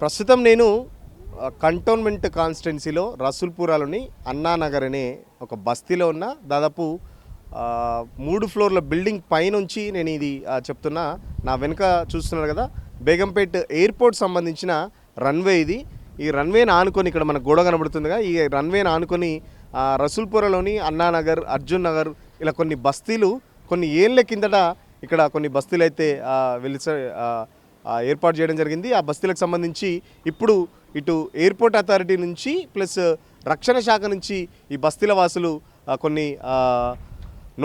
ప్రస్తుతం నేను కంటోన్మెంట్ కాన్స్టిట్యున్సీలో రసూల్పురాలోని అన్నానగర్ అనే ఒక బస్తీలో ఉన్న దాదాపు 3 ఫ్లోర్ల బిల్డింగ్ పైనుంచి నేను ఇది చెప్తున్నా. నా వెనుక చూస్తున్నారు కదా, బేగంపేట్ ఎయిర్పోర్ట్ సంబంధించిన రన్వే ఇది. ఈ రన్వేని ఆనుకొని ఇక్కడ మన గోడ కనబడుతుందిగా, ఈ రన్వేని ఆనుకొని రసూల్పురలోని అన్నానగర్, అర్జున్ నగర్ ఇలా కొన్ని బస్తీలు కొన్ని ఏళ్ళ కిందట ఇక్కడ కొన్ని బస్తీలు అయితే ఏర్పాటు చేయడం జరిగింది. ఆ బస్తీలకు సంబంధించి ఇప్పుడు ఇటు ఎయిర్పోర్ట్ అథారిటీ నుంచి ప్లస్ రక్షణ శాఖ నుంచి ఈ బస్తీల వాసులు కొన్ని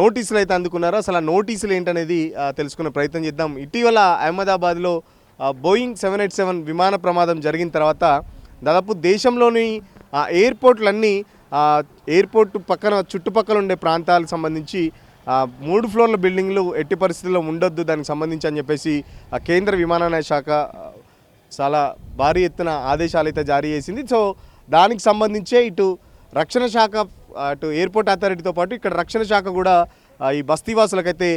నోటీసులు అయితే అందుకున్నారు. అసలు ఆ నోటీసులు ఏంటనేది తెలుసుకునే ప్రయత్నం చేద్దాం. ఇటీవల అహ్మదాబాద్లో బోయింగ్ 787 విమాన ప్రమాదం జరిగిన తర్వాత దాదాపు దేశంలోని ఎయిర్పోర్ట్లన్నీ ఎయిర్పోర్ట్ పక్కన చుట్టుపక్కల ఉండే ప్రాంతాలకు సంబంధించి 3 ఫ్లోర్ల బిల్డింగ్లు ఎట్టి పరిస్థితుల్లో ఉండొద్దు దానికి సంబంధించి అని చెప్పేసి కేంద్ర విమానయాన శాఖ చాలా భారీ ఎత్తున ఆదేశాలు అయితే జారీ చేసింది. సో దానికి సంబంధించే ఇటు రక్షణ శాఖ అటు ఎయిర్పోర్ట్ అథారిటీతో పాటు ఇక్కడ రక్షణ శాఖ కూడా ఈ బస్తీవాసులకైతే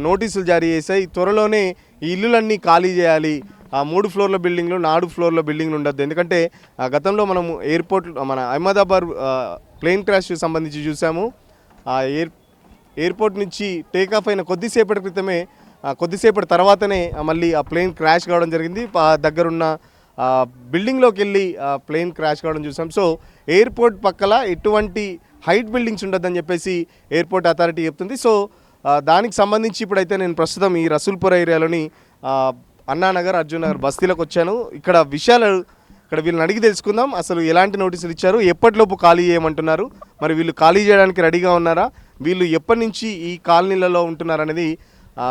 నోటీసులు జారీ చేశాయి. త్వరలోనే ఈ ఇల్లులన్నీ ఖాళీ చేయాలి, 3 ఫ్లోర్ల బిల్డింగ్లు 4 ఫ్లోర్ల బిల్డింగ్లు ఉండొద్దు. ఎందుకంటే గతంలో మనం మన అహ్మదాబాద్ ప్లేన్ క్రాష్ సంబంధించి చూసాము. ఎయిర్పోర్ట్ నుంచి టేకాఫ్ అయిన కొద్దిసేపటి తర్వాతనే మళ్ళీ ఆ ప్లేన్ క్రాష్ కావడం జరిగింది. దగ్గరున్న బిల్డింగ్లోకి వెళ్ళి ప్లేన్ క్రాష్ కావడం చూసాం. సో ఎయిర్పోర్ట్ పక్కల ఎటువంటి హైట్ బిల్డింగ్స్ ఉండొద్దని చెప్పేసి ఎయిర్పోర్ట్ అథారిటీ చెప్తుంది. సో దానికి సంబంధించి ఇప్పుడైతే నేను ప్రస్తుతం ఈ రసూల్పుర ఏరియాలోని అన్నానగర్, అర్జున్ నగర్ బస్తీలకు వచ్చాను. ఇక్కడ వీళ్ళని అడిగి తెలుసుకుందాం. అసలు ఎలాంటి నోటీసులు ఇచ్చారు, ఎప్పటిలోపు ఖాళీ చేయమంటున్నారు, మరి వీళ్ళు ఖాళీ చేయడానికి రెడీగా ఉన్నారా, వీళ్ళు ఎప్పటి నుంచి ఈ కాలనీలలో ఉంటున్నారు అనేది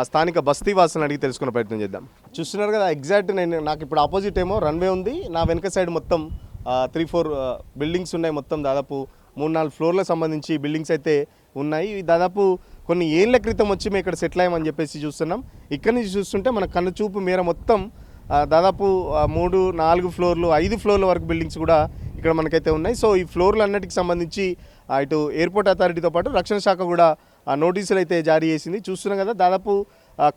స్థానిక బస్తీ వాసులను అడిగి తెలుసుకునే ప్రయత్నం చేద్దాం. చూస్తున్నారు కదా, ఎగ్జాక్ట్ నాకు ఇప్పుడు ఆపోజిట్ ఏమో రన్వే ఉంది, నా వెనక సైడ్ మొత్తం 3-4 బిల్డింగ్స్ ఉన్నాయి. మొత్తం దాదాపు 3-4 ఫ్లోర్లకు సంబంధించి బిల్డింగ్స్ అయితే ఉన్నాయి. దాదాపు కొన్ని ఏళ్ల క్రితం వచ్చి మేము ఇక్కడ సెటిల్ అయ్యామని చెప్పేసి చూస్తున్నాం. ఇక్కడి నుంచి చూస్తుంటే మన కన్ను చూపు మేర మొత్తం దాదాపు 3-4 ఫ్లోర్లు 5 ఫ్లోర్ల వరకు బిల్డింగ్స్ కూడా ఇక్కడ మనకైతే ఉన్నాయి. సో ఈ ఫ్లోర్లు అన్నిటికి సంబంధించి ఇటు ఎయిర్పోర్ట్ అథారిటీతో పాటు రక్షణ శాఖ కూడా నోటీసులు అయితే జారీ చేసింది. చూస్తున్నాం కదా, దాదాపు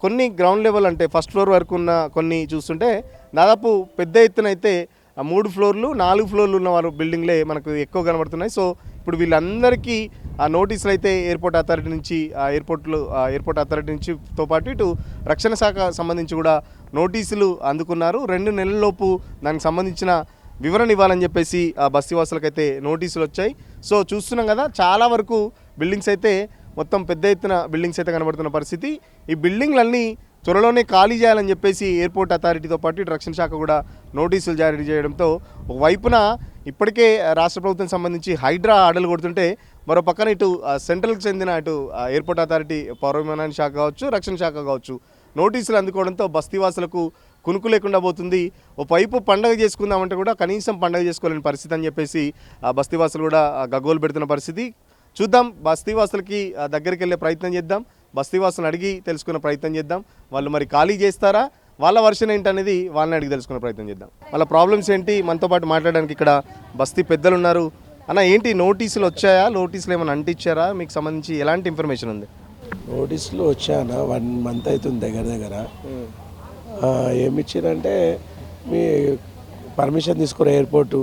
కొన్ని గ్రౌండ్ లెవెల్ అంటే ఫస్ట్ ఫ్లోర్ వరకు ఉన్న కొన్ని చూస్తుంటే దాదాపు పెద్ద ఎత్తున అయితే 3 ఫ్లోర్లు 4 ఫ్లోర్లు ఉన్న వారు బిల్డింగ్లే మనకు ఎక్కువ కనబడుతున్నాయి. సో ఇప్పుడు వీళ్ళందరికీ నోటీసులు అయితే ఎయిర్పోర్ట్ అథారిటీ నుంచి ఎయిర్పోర్ట్ అథారిటీ నుంచితో పాటు ఇటు రక్షణ శాఖ సంబంధించి కూడా నోటీసులు అందుకున్నారు. 2 నెలలలోపు దానికి సంబంధించిన వివరణ ఇవ్వాలని చెప్పేసి బస్తీవాసులకైతే నోటీసులు వచ్చాయి. సో చూస్తున్నాం కదా, చాలా వరకు బిల్డింగ్స్ అయితే మొత్తం పెద్ద ఎత్తున బిల్డింగ్స్ అయితే కనబడుతున్న పరిస్థితి. ఈ బిల్డింగ్లన్నీ త్వరలోనే ఖాళీ చేయాలని చెప్పేసి ఎయిర్పోర్ట్ అథారిటీతో పాటు ఇటు రక్షణ శాఖ కూడా నోటీసులు జారీ చేయడంతో ఒకవైపున ఇప్పటికే రాష్ట్ర ప్రభుత్వం సంబంధించి హైడ్రా ఆర్డర్లు కొడుతుంటే మరో పక్కన ఇటు సెంట్రల్కి చెందిన ఇటు ఎయిర్పోర్ట్ అథారిటీ, పౌర విమానయాన శాఖ కావచ్చు, రక్షణ శాఖ కావచ్చు నోటీసులు అందుకోవడంతో బస్తీవాసులకు కునుకు లేకుండా పోతుంది. ఓ పైపు పండగ చేసుకుందామంటే కూడా కనీసం పండగ చేసుకోలేని పరిస్థితి అని చెప్పేసి బస్తీవాసులు కూడా గగ్గోలు పెడుతున్న పరిస్థితి. చూద్దాం, బస్తీవాసులకి దగ్గరికి వెళ్ళే ప్రయత్నం చేద్దాం, బస్తీవాసులను అడిగి తెలుసుకునే ప్రయత్నం చేద్దాం. వాళ్ళు మరి ఖాళీ చేస్తారా, వాళ్ళ వర్షన్ ఏంటనేది వాళ్ళని అడిగి తెలుసుకునే ప్రయత్నం చేద్దాం. వాళ్ళ ప్రాబ్లమ్స్ ఏంటి, మనతో పాటు మాట్లాడడానికి ఇక్కడ బస్తీ పెద్దలు ఉన్నారు. అన్న, ఏంటి నోటీసులు వచ్చాయా, నోటీసులు ఏమైనా అంటించారా, మీకు సంబంధించి ఎలాంటి ఇన్ఫర్మేషన్ ఉంది? నోటీసులు వచ్చాయన్న 1 మంత్ అవుతుంది దగ్గర. ఏమి ఇచ్చారంటే మీ పర్మిషన్ తీసుకురా ఎయిర్పోర్టు,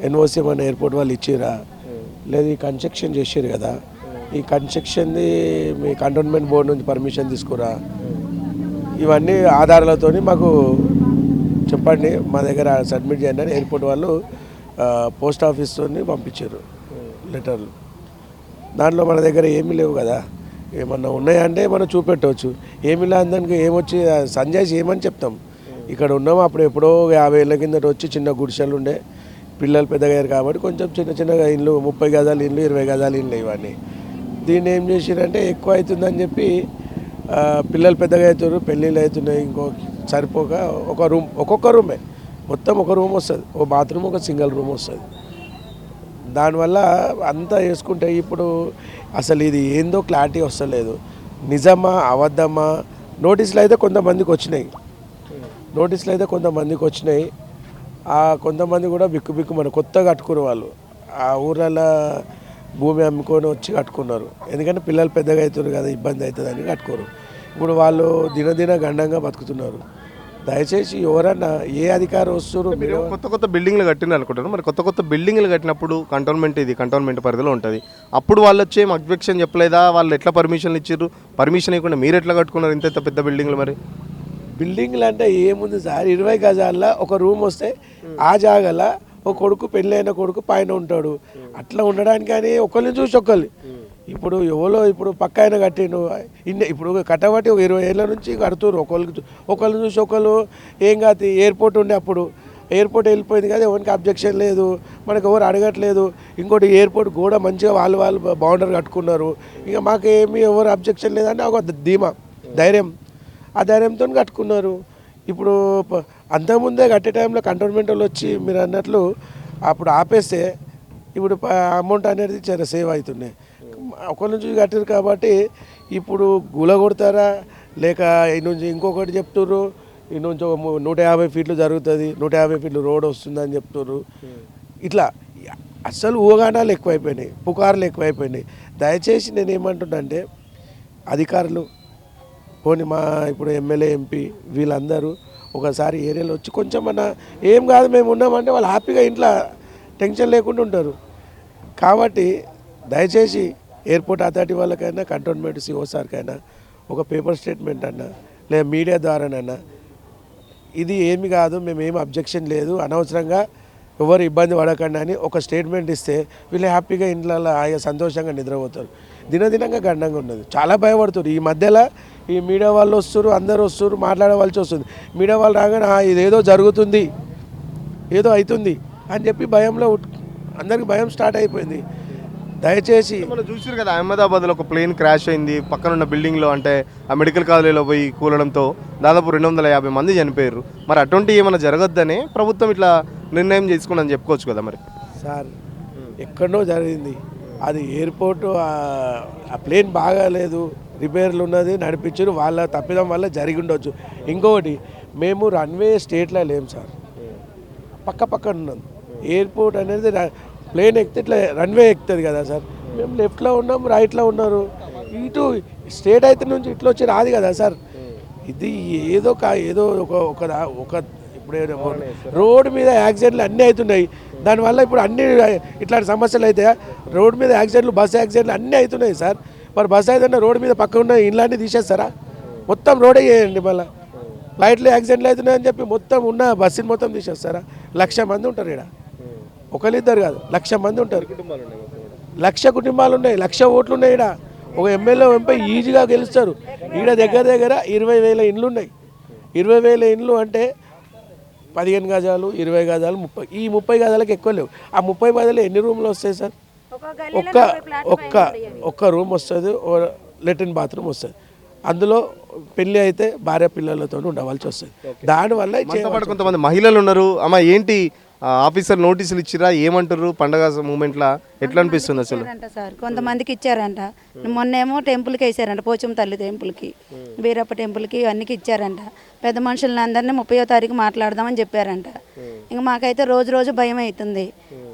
ఎన్ఓసి మన ఎయిర్పోర్ట్ వాళ్ళు ఇచ్చిరా, లేదు ఈ కన్స్ట్రక్షన్ చేసారు కదా, ఈ కన్స్ట్రక్షన్ది మీ కంటోన్మెంట్ బోర్డు నుంచి పర్మిషన్ తీసుకురా, ఇవన్నీ ఆధారాలతో మాకు చెప్పండి, మా దగ్గర సబ్మిట్ చేయండి అని ఎయిర్పోర్ట్ వాళ్ళు పోస్ట్ ఆఫీస్తో పంపించారు లెటర్లు. దాంట్లో మన దగ్గర ఏమీ లేవు కదా, ఏమన్నా ఉన్నాయంటే మనం చూపెట్టవచ్చు. ఏమి లేదు దానికి ఏమొచ్చి సంజయ్ ఏమని చెప్తాం. ఇక్కడ ఉన్నాము, అప్పుడు ఎప్పుడో 50 ఏళ్ళ కిందట వచ్చి చిన్న గుడిసెలు ఉండే, పిల్లలు పెద్దగయ్యారు కాబట్టి కొంచెం చిన్నగా ఇల్లు, 30 గజాల ఇల్లు, 20 గజాల ఇల్లు ఇవన్నీ. దీన్ని ఏం చేసిరంటే ఎక్కువ అవుతుందని చెప్పి పిల్లలు పెద్దగా అవుతారు, పెళ్ళిళ్ళు అవుతున్నాయి, సరిపోక ఒక్కొక్క రూమే మొత్తం ఒక రూమ్ వస్తుంది, ఒక బాత్రూమ్, ఒక సింగిల్ రూమ్ వస్తుంది. దానివల్ల అంతా వేసుకుంటే ఇప్పుడు అసలు ఇది ఏందో క్లారిటీ వస్తలేదు, నిజమా అబద్ధమా. నోటీసులు అయితే కొంతమందికి వచ్చినాయి, కొంతమంది కూడా బిక్కు మన కొత్తగా కట్టుకున్న వాళ్ళు ఆ ఊర్లలో భూమి అమ్ముకొని వచ్చి కట్టుకున్నారు. ఎందుకంటే పిల్లలు పెద్దగా అవుతున్నారు కదా, ఇబ్బంది అవుతుందని కట్టుకోరు. ఇప్పుడు వాళ్ళు దినదిన గండంగా బతుకుతున్నారు. దయచేసి ఎవరన్నా ఏ అధికారం వస్తున్నారు మీరు కొత్త కొత్త బిల్డింగ్లు కట్టిన అనుకుంటారు, మరి కొత్త కొత్త బిల్డింగ్లు కట్టినప్పుడు కంటోన్మెంట్ పరిధిలో ఉంటుంది. అప్పుడు వాళ్ళు వచ్చి ఏం అబ్జెక్షన్ చెప్పలేదా? వాళ్ళు ఎట్లా పర్మిషన్లు ఇచ్చారు? పర్మిషన్ ఇవ్వకుండా మీరు ఎట్లా కట్టుకున్నారు ఇంత పెద్ద బిల్డింగ్లు? మరి బిల్డింగ్లు అంటే ఏముంది సార్, 20 గజాల్లో ఒక రూమ్ వస్తే ఆ జాగల ఒక కొడుకు పెళ్ళైన కొడుకు పైన ఉంటాడు. అట్లా ఉండడానికి కానీ ఒకరిని చూసి ఒకళ్ళు ఇప్పుడు ఎవరో ఇప్పుడు పక్క ఆయన కట్టిండు ఇప్పుడు కట్టబట్టి ఒక 20 ఏళ్ళ నుంచి కడుతురు. ఒకళ్ళు చూసి ఒకళ్ళు ఏం కాదు. ఎయిర్పోర్ట్ ఉండే అప్పుడు ఎయిర్పోర్ట్ వెళ్ళిపోయింది కదా, ఎవరికి అబ్జెక్షన్ లేదు, మనకు ఎవరు అడగట్లేదు. ఇంకోటి ఎయిర్పోర్ట్ కూడా మంచిగా వాళ్ళు బౌండరీ కట్టుకున్నారు. ఇక మాకేమీ ఎవరు అబ్జెక్షన్ లేదంటే ఒక ధీమా ధైర్యం, ఆ ధైర్యంతో కట్టుకున్నారు. ఇప్పుడు అంతకుముందే కట్టే టైంలో కంటోన్మెంట్ వాళ్ళు వచ్చి మీరు అన్నట్లు అప్పుడు ఆపేస్తే ఇప్పుడు అమౌంట్ అనేది చాలా సేవ్ అవుతున్నాయి. ఒకరి నుంచి కట్టారు కాబట్టి ఇప్పుడు గుల కొడతారా లేక ఈ నుంచి ఇంకొకటి చెప్తుర్రు, ఈ నుంచి 150 ఫీట్లు జరుగుతుంది, 150 ఫీట్లు రోడ్ వస్తుందని చెప్తుర్రు. ఇట్లా అస్సలు ఊగానాలు ఎక్కువైపోయినాయి, పుకార్లు ఎక్కువైపోయినాయి. దయచేసి నేను ఏమంటున్నా అంటే అధికారులు పోనీ ఇప్పుడు ఎమ్మెల్యే ఎంపీ వీళ్ళందరూ ఒకసారి ఏరియాలో వచ్చి కొంచెం మన ఏం కాదు మేము ఉన్నామంటే వాళ్ళు హ్యాపీగా ఇంట్లో టెన్షన్ లేకుండా ఉంటారు. కాబట్టి దయచేసి ఎయిర్పోర్ట్ అథారిటీ వాళ్ళకైనా కంటోన్మెంట్ సిఓసార్కైనా ఒక పేపర్ స్టేట్మెంట్ అన్నా లేదా మీడియా ద్వారానైనా ఇది ఏమి కాదు, మేము ఏమి అబ్జెక్షన్ లేదు, అనవసరంగా ఎవరు ఇబ్బంది పడకండి అని ఒక స్టేట్మెంట్ ఇస్తే వీళ్ళు హ్యాపీగా ఇంట్లో ఆయా సంతోషంగా నిద్రపోతారు. దినదినంగా గండంగా ఉన్నది, చాలా భయపడుతారు. ఈ మధ్యలో ఈ మీడియా వాళ్ళు వస్తారు, అందరూ వస్తారు, మాట్లాడవలసి వస్తుంది. మీడియా వాళ్ళు రాగానే ఇదేదో జరుగుతుంది, ఏదో అవుతుంది అని చెప్పి భయంలో అందరికి భయం స్టార్ట్ అయిపోయింది. దయచేసి మనం చూసారు కదా, అహ్మదాబాద్లో ఒక ప్లేన్ క్రాష్ అయింది పక్కనున్న బిల్డింగ్లో, అంటే ఆ మెడికల్ కాలేజీలో పోయి కూలడంతో దాదాపు 250 మంది చనిపోయారు. మరి అటువంటి ఏమైనా జరగద్దని ప్రభుత్వం ఇట్లా నిర్ణయం చేసుకుందని చెప్పుకోవచ్చు కదా. మరి సార్ ఎక్కడో జరిగింది అది, ఎయిర్పోర్టు ఆ ప్లేన్ బాగాలేదు, రిపేర్లు ఉన్నది, నడిపించారు, వాళ్ళ తప్పిదం వల్ల జరిగి ఉండొచ్చు. ఇంకొకటి మేము రన్వే స్టేట్లో లేము సార్, పక్కన ఉన్నాం. ఎయిర్పోర్ట్ అనేది ప్లేన్ ఎక్కితే ఇట్లా రన్వే ఎక్కుతుంది కదా సార్, మేము లెఫ్ట్లో ఉన్నాం, రైట్లో ఉన్నారు. ఇటు స్టేట్ అయితే నుంచి ఇట్లా వచ్చి రాదు కదా సార్. ఇది ఏదో ఒక ఇప్పుడు రోడ్డు మీద యాక్సిడెంట్లు అన్నీ అవుతున్నాయి. దానివల్ల ఇప్పుడు అన్ని ఇట్లాంటి సమస్యలు అయితే రోడ్డు మీద యాక్సిడెంట్లు, బస్ యాక్సిడెంట్లు అన్నీ అవుతున్నాయి సార్. మరి బస్ అయితే రోడ్డు మీద పక్క ఉన్న ఇళ్ళన్నీ తీసేస్తారా? మొత్తం రోడే చేయండి. మళ్ళీ ఫ్లైట్లో యాక్సిడెంట్లు అవుతున్నాయని చెప్పి మొత్తం ఉన్న బస్సుని మొత్తం తీసేస్తారా? 1,00,000 మంది ఉంటారు ఇక్కడ, ఒకరిద్దరు కాదు, 1,00,000 మంది ఉంటారు. 1,00,000 కుటుంబాలు ఉన్నాయి, 1,00,000 ఓట్లు ఉన్నాయి. ఇక్కడ ఒక ఎమ్మెల్యే ఎంపీ ఈజీగా గెలుస్తారు. ఈడ దగ్గర 20,000 ఇండ్లు ఉన్నాయి. 20,000 ఇండ్లు అంటే 15 గజాలు, 20 గజాలు, 30. ఈ 30 గజాలకు ఎక్కువ లేవు. ఆ 30 గజాలు ఎన్ని రూమ్లు వస్తాయి సార్? ఒక్క రూమ్ వస్తుంది, లెట్రిన్ బాత్రూమ్ వస్తుంది. అందులో పెళ్ళి అయితే భార్య పిల్లలతో ఉండవలసి వస్తుంది. దానివల్ల కొంతమంది మహిళలు ఉన్నారు. అమ్మ ఏంటి ఆఫీసర్ నోటీసులు ఇచ్చిరా, ఏమంటారు? పండగ మూమెంట్లో ఎట్లా అనిపిస్తుంది అసలు? సార్ కొంతమందికి ఇచ్చారంట. మొన్నేమో టెంపుల్కి వేసారంట, పోచమ్మ తల్లి టెంపుల్కి, బీరప్ప టెంపుల్కి, అన్నికి ఇచ్చారంట. పెద్ద మనుషులని అందరినీ 30వ తారీఖు మాట్లాడదామని చెప్పారంట. ఇంక మాకైతే రోజు భయం అవుతుంది.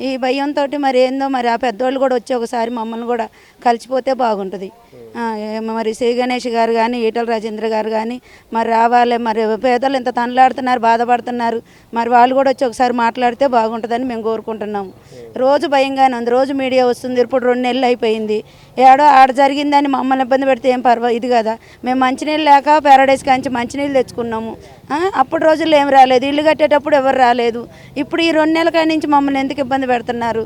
ఈ భయంతో మరి ఏందో మరి ఆ పెద్దోళ్ళు కూడా వచ్చి ఒకసారి మమ్మల్ని కూడా కలిసిపోతే బాగుంటుంది. మరి శ్రీ గణేష్ గారు కానీ, ఈటల రాజేంద్ర గారు కానీ మరి రావాలి. మరి పేదలు ఎంత తనలాడుతున్నారు, బాధపడుతున్నారు, మరి వాళ్ళు కూడా వచ్చి ఒకసారి మాట్లాడితే బాగుంటుందని మేము కోరుకుంటున్నాము. రోజు భయంగానే ఉంది, రోజు మీడియా వస్తుంది. ఇప్పుడు 2 నెలలు అయిపోయింది, ఆడ జరిగిందని మమ్మల్ని ఇబ్బంది పెడితే ఏం ఇది కదా. మేము మంచినీళ్ళు లేక ప్యారడైస్ కాంచి మంచినీళ్ళు తెచ్చుకున్నాము. అప్పుడు రోజుల్లో ఏం రాలేదు, ఇల్లు కట్టేటప్పుడు ఎవరు రాలేదు. ఇప్పుడు ఈ 2 నెలల కాడి నుంచి మమ్మల్ని ఎందుకు ఇబ్బంది పెడుతున్నారు?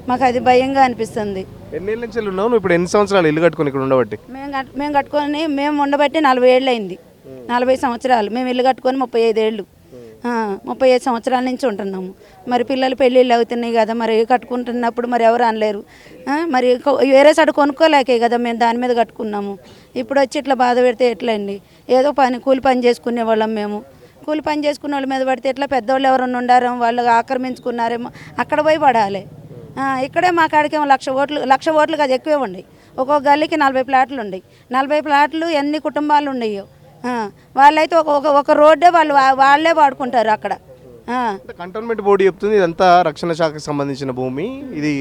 మాకు అది భయంగా అనిపిస్తుంది. ఎన్ని ఏళ్ళ నుంచి ఉన్నావు ఇప్పుడు? ఎన్ని సంవత్సరాలు ఇల్లు కట్టుకొని ఇక్కడ ఉండబట్టి? మేము కట్టుకొని మేము ఉండబట్టి 40 ఏళ్ళు అయింది. 40 సంవత్సరాలు మేము ఇల్లు కట్టుకొని 35 ఏళ్ళు, 35 సంవత్సరాల నుంచి ఉంటున్నాము. మరి పిల్లలు పెళ్ళిళ్ళు అవుతున్నాయి కదా, మరి కట్టుకుంటున్నప్పుడు మరి ఎవరు అనలేరు. మరి వేరే సైడ్ కొనుక్కోలేకే కదా మేము దాని మీద కట్టుకున్నాము. ఇప్పుడు వచ్చి ఇట్లా బాధ పెడితే ఎట్లా అండి? ఏదో కూలి పని చేసుకునే వాళ్ళం మేము. కూలి పని చేసుకునే వాళ్ళ మీద పడితే ఎట్లా? పెద్దవాళ్ళు ఎవరన్నా ఉండారేమో, వాళ్ళు ఆక్రమించుకున్నారేమో, అక్కడ పోయి పడాలి. ఇక్కడే మా కాడికేమో 1,00,000 ఓట్లు కదా, ఎక్కువే ఉన్నాయి. ఒక్కొక్క గల్లీకి 40 ప్లాట్లు ఉన్నాయి. 40 ప్లాట్లు ఎన్ని కుటుంబాలు ఉన్నాయో. వాళ్ళైతే ఒక రోడ్డే వాళ్ళే వాడుకుంటారు అక్కడ. అంటే కంటోన్మెంట్ బోర్డు చెప్తుంది ఇదంతా రక్షణ శాఖకు సంబంధించిన భూమి, ఇది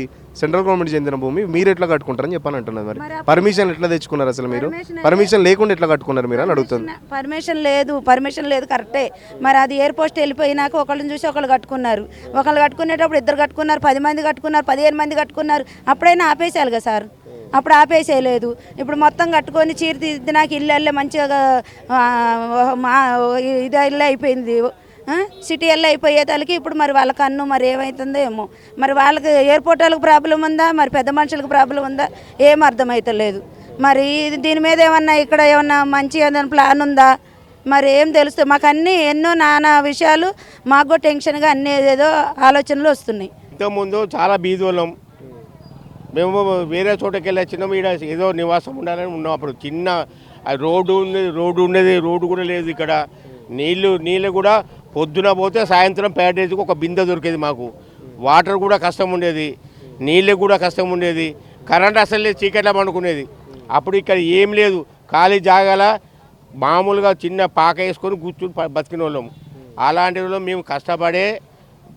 సెంట్రల్ గవర్నమెంట్ చెందిన భూమి, మీరు ఎట్లా కట్టుకుంటారని చెప్పని అంటున్నారు. మరి పర్మిషన్ ఎట్లా తెచ్చుకున్నారు అసలు మీరు? పర్మిషన్ లేకుండా ఎట్లా కట్టుకున్నారు మీరు అని అడుగుతుంది. పర్మిషన్ లేదు కరెక్టే. మరి అది ఎయిర్ పోస్ట్ వెళ్ళిపోయినాక ఒకళ్ళని చూసి ఒకళ్ళు కట్టుకున్నారు. ఒకళ్ళు కట్టుకునేటప్పుడు 2 కట్టుకున్నారు, 10 మంది కట్టుకున్నారు, 15 మంది కట్టుకున్నారు. అప్పుడైనా ఆపేసేయాలి కదా సార్, అప్పుడు ఆపేసేయలేదు. ఇప్పుడు మొత్తం కట్టుకొని చీరతీద్ది నాకు ఇల్లు మంచిగా ఇది ఇల్లు అయిపోయింది, సిటీ ఎల్లు అయిపోయేదానికి. ఇప్పుడు మరి వాళ్ళ కన్ను మరి ఏమవుతుందో ఏమో, మరి వాళ్ళకి ఎయిర్పోర్ట్ వాళ్ళకి ప్రాబ్లం ఉందా, మరి పెద్ద మనుషులకు ప్రాబ్లం ఉందా, ఏం అర్థమవుతలేదు. మరి దీని మీద ఏమన్నా ఇక్కడ ఏమన్నా మంచి ఏదైనా ప్లాన్ ఉందా, మరి ఏం తెలుస్తుంది మాకు. అన్నీ ఎన్నో నానా విషయాలు మాకు టెన్షన్గా అన్నీ ఏదేదో ఆలోచనలు వస్తున్నాయి. ఇంతకుముందు చాలా బీదోళ్ళం మేము, వేరే చోటకి వెళ్ళి వచ్చినాము. ఇక్కడ ఏదో నివాసం ఉండాలని ఉన్నాం. అప్పుడు చిన్న రోడ్డు ఉండేది, రోడ్డు కూడా లేదు ఇక్కడ. నీళ్ళు కూడా పొద్దున పోతే సాయంత్రం పేటేజ్కి ఒక బిందె దొరికేది మాకు. వాటర్ కూడా కష్టం ఉండేది, నీళ్ళు కూడా కష్టం ఉండేది. కరెంట్ అసలు చీకట్లా పండుకునేది. అప్పుడు ఇక్కడ ఏం లేదు, ఖాళీ జాగాల మామూలుగా చిన్న పాక వేసుకొని కూర్చుని బతికిన వాళ్ళము. అలాంటి వాళ్ళు మేము కష్టపడే,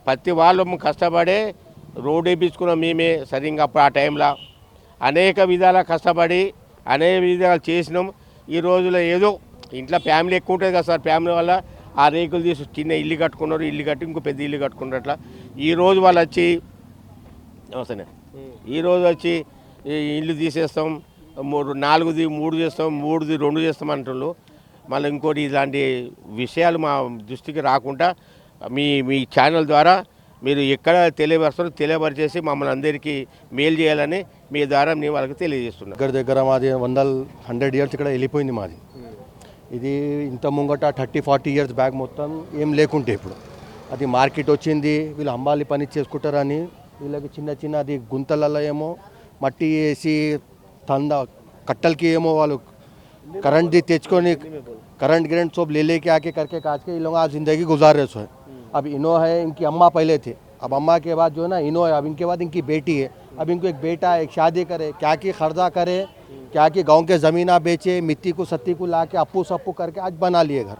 ప్రతి వాళ్ళము కష్టపడే రోడ్ వేయించుకున్నాం మేమే సరిగ్గా. అప్పుడు ఆ టైంలో అనేక విధాలా కష్టపడి అనేక విధాలు చేసినాం. ఈ రోజులో ఏదో ఇంట్లో ఫ్యామిలీ ఎక్కువ ఉంటుంది కదా సార్, ఫ్యామిలీ వల్ల ఆ రేకులు తీసి చిన్న ఇల్లు కట్టుకున్నారు, ఇల్లు కట్టి ఇంకో పెద్ద ఇల్లు కట్టుకున్నారు. అట్లా ఈరోజు వాళ్ళు వచ్చి అవసరం, ఈరోజు వచ్చి ఇల్లు తీసేస్తాం, 3 చేస్తాం, 2 చేస్తాం అంటున్నారు. మళ్ళీ ఇంకోటి ఇలాంటి విషయాలు మా దృష్టికి రాకుండా మీ ఛానల్ ద్వారా మీరు ఎక్కడ తెలియపరిచేసి మమ్మల్ని అందరికీ మేలు చేయాలని మీ ద్వారా నేను వాళ్ళకి తెలియజేస్తున్నాను. దగ్గర మాది 100 years ఇక్కడ వెళ్ళిపోయింది మాది. ఇది ఇంత ముంగట 30-40 years బ్యాక్ మొత్తం ఏం లేకుంటే ఇప్పుడు అది మార్కెట్ వచ్చింది. వీళ్ళు అంబాలి పని చేసుకుంటారని వీళ్ళకి చిన్న అది గుంతలలో ఏమో మట్టి వేసి కట్టలకి ఏమో వాళ్ళు करंट तेजकोनी करंट गिरंट सब ले लेके आके करके काज के ये लोग आज ज़िंदगी गुजार रहे हैं. अब इनो है, इनकी अम्मा पहले थे, अब अम्मा के बाद जो है ना इनो है, अब इनके बाद इनकी बेटी है, अब इनको एक बेटा है, एक शादी करे, क्या की खर्चा करे, क्या कि गांव के ज़मीना बेचे, मिट्टी को सत्ती को ला के अप्पू सप्पू करके आज बना लिए घर.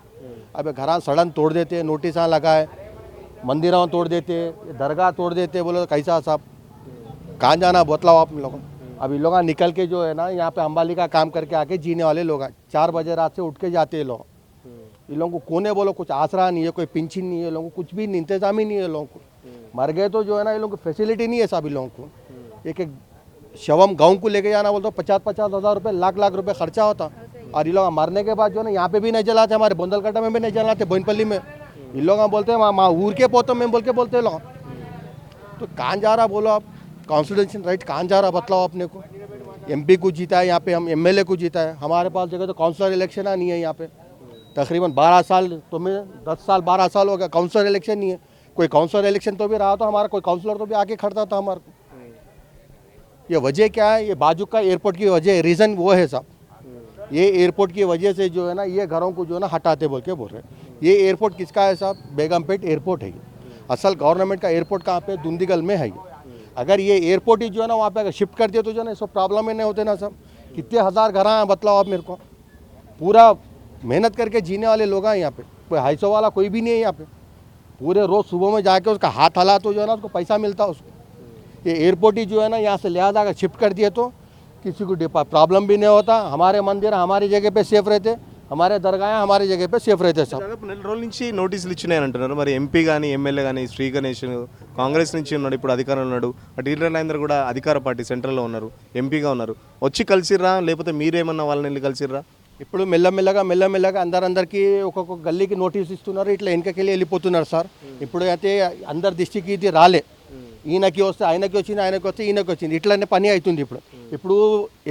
अब घर सड़न तोड़ देते, नोटिस लगाए, मंदिरों तोड़ देते, दरगाह तोड़ देते. बोलो कैसा साहब, कहाँ जाना बतलाओ आप लोगों. अब इन लोग निकल के जो है ना यहाँ पे अंबाली का काम करके आके जीने वाले लोग हैं. 4 बजे रात से उठ के जाते हैं लोग. इन लोगों को कोने बोलो कुछ आसरा नहीं है, कोई पेंशन नहीं है, लोगों को कुछ भी इंतजाम ही नहीं है. लोगों को मर गए तो जो है ना इन लोगों को फैसिलिटी नहीं है साहब. इन लोगों को एक शवम गाँव को लेके जाना बोलते 50-50 हज़ार रुपये, लाख रुपये खर्चा होता. और ये लोग मरने के बाद जो है ना यहाँ पे भी नहीं जलाते, हमारे बोंदलकट्टा में भी नहीं जलाते, बोइनपल्ली में. इन लोग बोलते हैं माँ ऊर के पोतम में बोलते लोग. तो कहाँ जा रहा बोलो आप, कॉन्स्टिट्यूशन राइट कहाँ जा रहा बतलाओ अपने को. MP को जीता है यहाँ पे, हम MLA को जीता है. हमारे पास जगह तो काउंसलर इलेक्शन नहीं है यहाँ पे. तकरीबन 12 साल, तुम्हें 10 साल 12 साल हो गया काउंसलर इलेक्शन नहीं है. कोई काउंसलर इलेक्शन तो भी रहा तो हमारा कोई काउंसलर तो भी आके खड़ता था हमारे को. ये वजह क्या है, ये बाजू का एयरपोर्ट की वजह, रीज़न वो है साहब. ये एयरपोर्ट की वजह से जो है ना ये घरों को जो है ना हटाते बोल रहे हैं. ये एयरपोर्ट किसका है साहब, बेगमपेट एयरपोर्ट है. असल गवर्नमेंट का एयरपोर्ट कहाँ पे, दुंदीगल में है. अगर ये एयरपोर्ट ही जो है ना वहाँ पे अगर शिफ्ट कर दिया तो जो है ना सब प्रॉब्लम ही नहीं होते ना सब. कितने हज़ार घर हैं बतलाओ आप मेरे को. पूरा मेहनत करके जीने वाले लोग हैं यहाँ पे, कोई 250 वाला कोई भी नहीं है यहाँ पे. पूरे रोज़ सुबह में जाके उसका हाथ हला तो जो है ना उसको पैसा मिलता उसको. ये एयरपोर्ट ही जो है ना यहाँ से लिहाजा अगर शिफ्ट कर दिए तो किसी को प्रॉब्लम भी नहीं होता. हमारे मंदिर हमारी जगह पे सेफ रहते, हमारे दरगाह हमारी जगह पे सेफ रहते सब. దాదాపు నెల రోజుల నుంచి నోటీసులు ఇచ్చినాయని అంటున్నారు. మరి ఎంపీ కానీ ఎమ్మెల్యే కానీ శ్రీ గణేష్ కాంగ్రెస్ నుంచి ఉన్నాడు, ఇప్పుడు అధికారంలో ఉన్నాడు. అటు ఈటల రాజేందర్ కూడా అధికార పార్టీ సెంట్రల్లో ఉన్నారు, ఎంపీగా ఉన్నారు. వచ్చి కలిసిర్రా లేకపోతే మీరేమన్నా వాళ్ళని వెళ్ళి కలిసిర్రా? ఇప్పుడు మెల్లమెల్లగా అందరికి ఒక్కొక్క గల్లీకి నోటీస్ ఇస్తున్నారు. ఇట్లా వెనకకెళ్ళి వెళ్ళిపోతున్నారు సార్. ఇప్పుడు అయితే అందరి దృష్టికి ఇది రాలే. ఈయనకి వస్తే ఆయనకి వచ్చింది, ఆయనకి వస్తే ఈయనకి వచ్చింది, ఇట్లానే పని అవుతుంది. ఇప్పుడు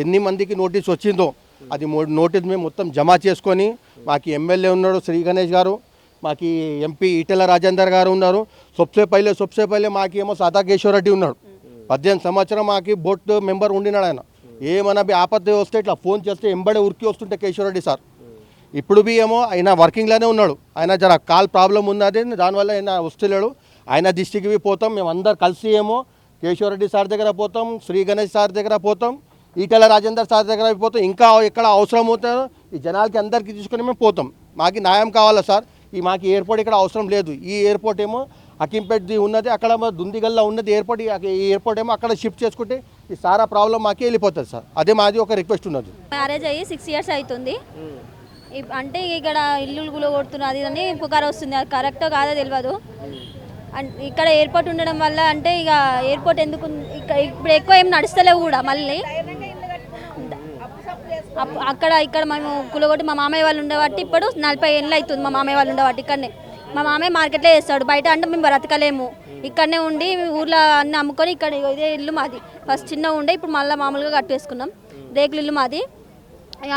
ఎన్ని మందికి నోటీస్ వచ్చిందో అది నోటీస్ మేము మొత్తం జమా చేసుకొని, మాకు ఎమ్మెల్యే ఉన్నాడు శ్రీ గణేష్ గారు, మాకు ఎంపీ ఈటెల రాజేందర్ గారు ఉన్నారు. సబ్సే పైలే మాకేమో సాదా కేశవర్ రెడ్డి ఉన్నాడు. 18 సంవత్సరం మాకు బోర్డు మెంబర్ ఉండినాడు ఆయన. ఏమన్నా ఆపత్తి వస్తే ఇట్లా ఫోన్ చేస్తే ఎంబడే ఉరికి వస్తుంటే కేశవర్ రెడ్డి సార్. ఇప్పుడు బి ఏమో ఆయన వర్కింగ్లోనే ఉన్నాడు. ఆయన జర కాల్ ప్రాబ్లం ఉన్నది, దానివల్ల ఆయన వస్తలేడు. ఆయన దృష్టికి పోతాం మేము అందరు కలిసి. ఏమో కేశవర్ రెడ్డి సార్ దగ్గర పోతాం, శ్రీ గణేష్ సార్ దగ్గర పోతాం, ఈటెల రాజేందర్ సార్ దగ్గర పోతాం. ఇంకా ఎక్కడ అవసరం అవుతారో ఈ జనాలకి అందరికీ తీసుకొని మేము పోతాం. మాకు న్యాయం కావాలా సార్. ఈ మాకు ఎయిర్పోర్ట్ ఇక్కడ అవసరం లేదు. ఈ ఎయిర్పోర్ట్ ఏమో హకీంపేట్ది ఉన్నది, అక్కడ దుందిగల్లో ఉన్నది ఎయిర్పోర్ట్. ఈ ఎయిర్పోర్ట్ ఏమో అక్కడ షిఫ్ట్ చేసుకుంటే ఈ సారా ప్రాబ్లం మాకే వెళ్ళిపోతుంది సార్. అదే మాది ఒక రిక్వెస్ట్ ఉన్నది. మ్యారేజ్ అయ్యి 6 years అవుతుంది. అంటే ఇక్కడ ఇల్లు కొడుతున్నది అని పుకారు వస్తుంది. అది కరెక్టో కాదో తెలియదు. ఇక్కడ ఎయిర్పోర్ట్ ఉండడం వల్ల అంటే ఇక ఎయిర్పోర్ట్ ఎందుకు ఇప్పుడు ఎక్కువ ఏం నడుస్తలేవు కూడా. మళ్ళీ ఇక్కడ మేము కులగొట్టి మా మామయ్య వాళ్ళు ఉండేవాటి ఇప్పుడు 40 ఏళ్ళు అవుతుంది. మా మామయ్య వాళ్ళు ఉండేవాటి ఇక్కడనే. మా మామయ్య మార్కెట్లో చేస్తాడు, బయట అంటే మేము బ్రతకలేము. ఇక్కడనే ఉండి ఊర్లో అన్నీ అమ్ముకొని ఇక్కడ ఇదే ఇల్లు మాది. ఫస్ట్ చిన్నగా ఉండే, ఇప్పుడు మళ్ళీ మామూలుగా కట్టేసుకున్నాం. రేకులు ఇల్లు మాది.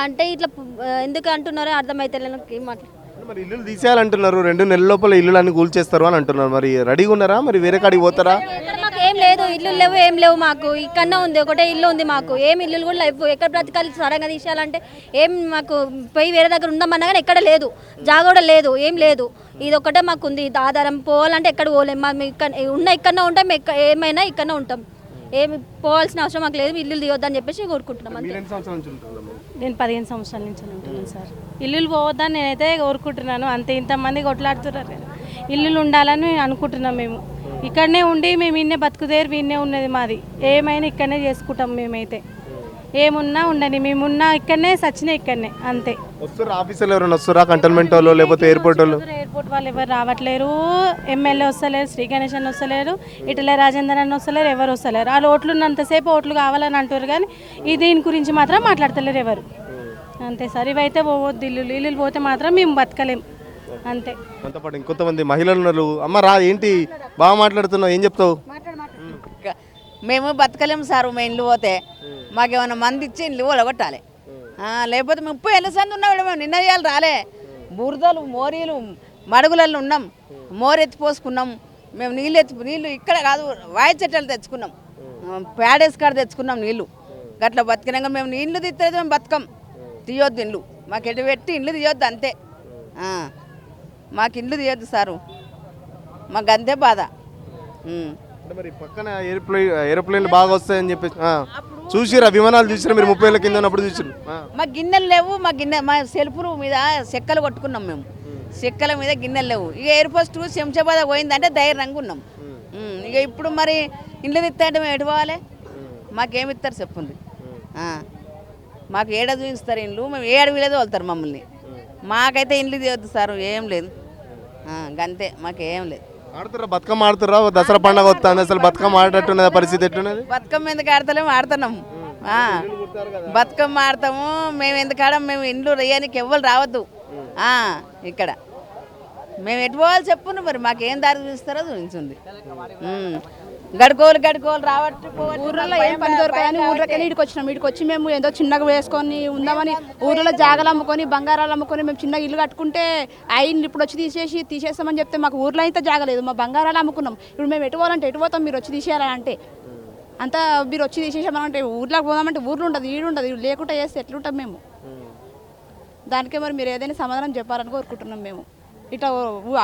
అంటే ఇట్లా ఎందుకు అంటున్నారో అర్థమైతే మరి ఇల్లు తీసేయాలంటున్నారు. 2 నెలల లోపల ఇల్లు అన్ని కూల్చేస్తారు అని అంటున్నారు. మరి రెడీగా ఉన్నారా? మరి వేరే కాడికి పోతారా? మాకు ఏం లేదు, ఇల్లు లేవు, ఏం లేవు. మాకు ఇక్కడనే ఉంది, ఒకటే ఇల్లు ఉంది మాకు. ఏం ఇల్లు కూడా లేవు. ఎక్కడ బ్రతకాలి సడన్గా తీసేయాలంటే ఏం మాకు పోయి వేరే దగ్గర ఉందామన్నా కానీ ఎక్కడ లేదు, జాగా కూడా లేదు, ఏం లేదు. ఇది ఒకటే మాకు ఉంది ఆధారం. పోవాలంటే ఎక్కడ పోలేము. మేము ఇక్కడ ఇక్కడనే ఉంటాం, ఏమైనా ఇక్కడనే ఉంటాం. ఏమి పోవాల్సిన అవసరం మాకు లేదు. ఇల్లు తీయొద్దని చెప్పేసి కోరుకుంటున్నాం. నేను 15 సంవత్సరాల నుంచి ఉంటున్నాను సార్. ఇల్లులు పోవద్దని నేనైతే కోరుకుంటున్నాను. అంతే, ఇంతమంది కొట్లాడుతున్నారు. ఇల్లులు ఉండాలని అనుకుంటున్నాం. మేము ఇక్కడనే ఉండి మేము ఇన్నే బతుకుదేరు వీన్నే ఉన్నది మాది. ఏమైనా ఇక్కడనే చేసుకుంటాం. మేమైతే ఏమున్నా ఉండని, మేమున్నా ఇక్కడనే, సచ్చినా ఇక్కడనే, అంతే. వస్తారు ఆఫీసర్లు ఎవరైనా వస్తారా? కంటోన్మెంట్ వాళ్ళు లేకపోతే ఎయిర్పోర్ట్ వాళ్ళు? ఎయిర్పోర్ట్ వాళ్ళు ఎవరు రావట్లేరు. ఎమ్మెల్యే వస్తలేరు, శ్రీ గణేష్ అన్న వస్తలేరు, ఇటలే రాజేందర్ అన్న వస్తలేరు, ఎవరు వస్తలేరు. వాళ్ళు ఓట్లు ఉన్నంతసేపు ఓట్లు కావాలని అంటారు కానీ దీని గురించి మాత్రం మాట్లాడతలేరు ఎవరు. అంతే సార్. ఇవైతే పోవద్దు, ఇల్లు పోతే మాత్రం మేము బతకలేం, అంతే. అంతపాటు ఇంకొంతమంది మహిళలు ఉన్నారు. అమ్మ రా, ఏంటి బాగా మాట్లాడుతున్నావు, ఏం చెప్తావు? మేము బతకలేము సార్. మేము ఇల్లు పోతే మాకేమైనా మంది ఇచ్చి ఇల్లు ఒలగొట్టాలి. లేకపోతే 30 ఏళ్ళ సంది ఉన్నాడు. మేము నిన్న ఇవాళ రాలే. బురదలు మోరీలు మడుగులలో ఉన్నాం. మోరెత్తి పోసుకున్నాం మేము. నీళ్ళు ఇక్కడ కాదు, వాయి చెట్టలు తెచ్చుకున్నాం, ప్యాడేస్ కాడ తెచ్చుకున్నాం నీళ్ళు. గట్ల బతికినాక మేము నీళ్ళు తీస్తే మేము బతకం. తీయొద్దు ఇల్లు, మాకు ఎటు పెట్టి ఇల్లు తీయొద్దు, అంతే. మాకు ఇల్లు తీయొద్దు సారు, మాకు అంతే బాధ. మరి పక్కన ఏరోప్లేన్లు బాగా వస్తాయని చెప్పేసి చూసిరా, విమానాలు చూసిరా మీరు? 30 ఏళ్ళ కింద ఉన్నప్పుడు చూసిరు. మా గిన్నెలు లేవు. మా సెల్ఫ్ల మీద చెక్కలు కొట్టుకున్నాం మేము. చెక్కల మీద గిన్నెలు లేవు. ఇక ఎయిర్ పోస్ట్ శంషాబాద్ పోయిందంటే ధైర్యంగా ఉన్నాం. ఇక ఇప్పుడు మరి ఇండ్లు తిత్తాంటే మేము ఎటు పోవాలి? మాకేమిస్తారు చెప్పుంది? మాకు ఏడ చూపిస్తారు ఇండ్లు? మేము ఏ అడవిలేదో వెళ్తారు మమ్మల్ని. మాకైతే ఇండ్లు తీయొద్దు సార్, ఏం లేదు. అంతే, మాకేం లేదు. ఆడుతురా బతుకమ్మ ఆడుతురా? దసరా పండుగ వస్తుంది, అసలు బతుకమ్మ ఆడేటట్టున్నది పరిస్థితి ఎట్టున్నది? బతుకమ్మ ఎందుకు ఆడతలేము? ఆడుతున్నాం. బతుకమ్మ ఆడతాము మేము. ఎందుకు ఆడం? మేము ఇండ్లు రేయడానికి ఎవ్వరు రావద్దు ఇక్కడ. మేము ఎటు పోవాలి చెప్పును మరి? మాకేం దారి చూపిస్తారో చూపించింది. గడుకోలు రావట్టు. ఊర్లలో ఏం పని దొరకదని ఊర్లోకి ఇడికి వచ్చినాం. ఇడికి వచ్చి మేము ఏదో చిన్నగా వేసుకొని ఉందామని ఊర్లో జాగాలు అమ్ముకొని బంగారాలు అమ్ముకొని మేము చిన్న ఇల్లు కట్టుకుంటే ఆయన ఇప్పుడు వచ్చి తీసేస్తామని చెప్తే మాకు ఊర్లో అయితే జాగలేదు. మా బంగారాలు అమ్ముకున్నాం. ఇప్పుడు మేము ఎటు పోవాలంటే ఎటు పోతాం? మీరు వచ్చి తీసేయాలని అంటే అంతా మీరు వచ్చి తీసేసామంటే ఊర్లోకి పోదామంటే ఊర్లో ఉండదు, ఈడు ఉండదు. లేకుండా చేస్తే ఎట్లుంటాం మేము? దానికే మరి మీరు ఏదైనా సమాధానం చెప్పాలని కోరుకుంటున్నాం మేము. ఇట్లా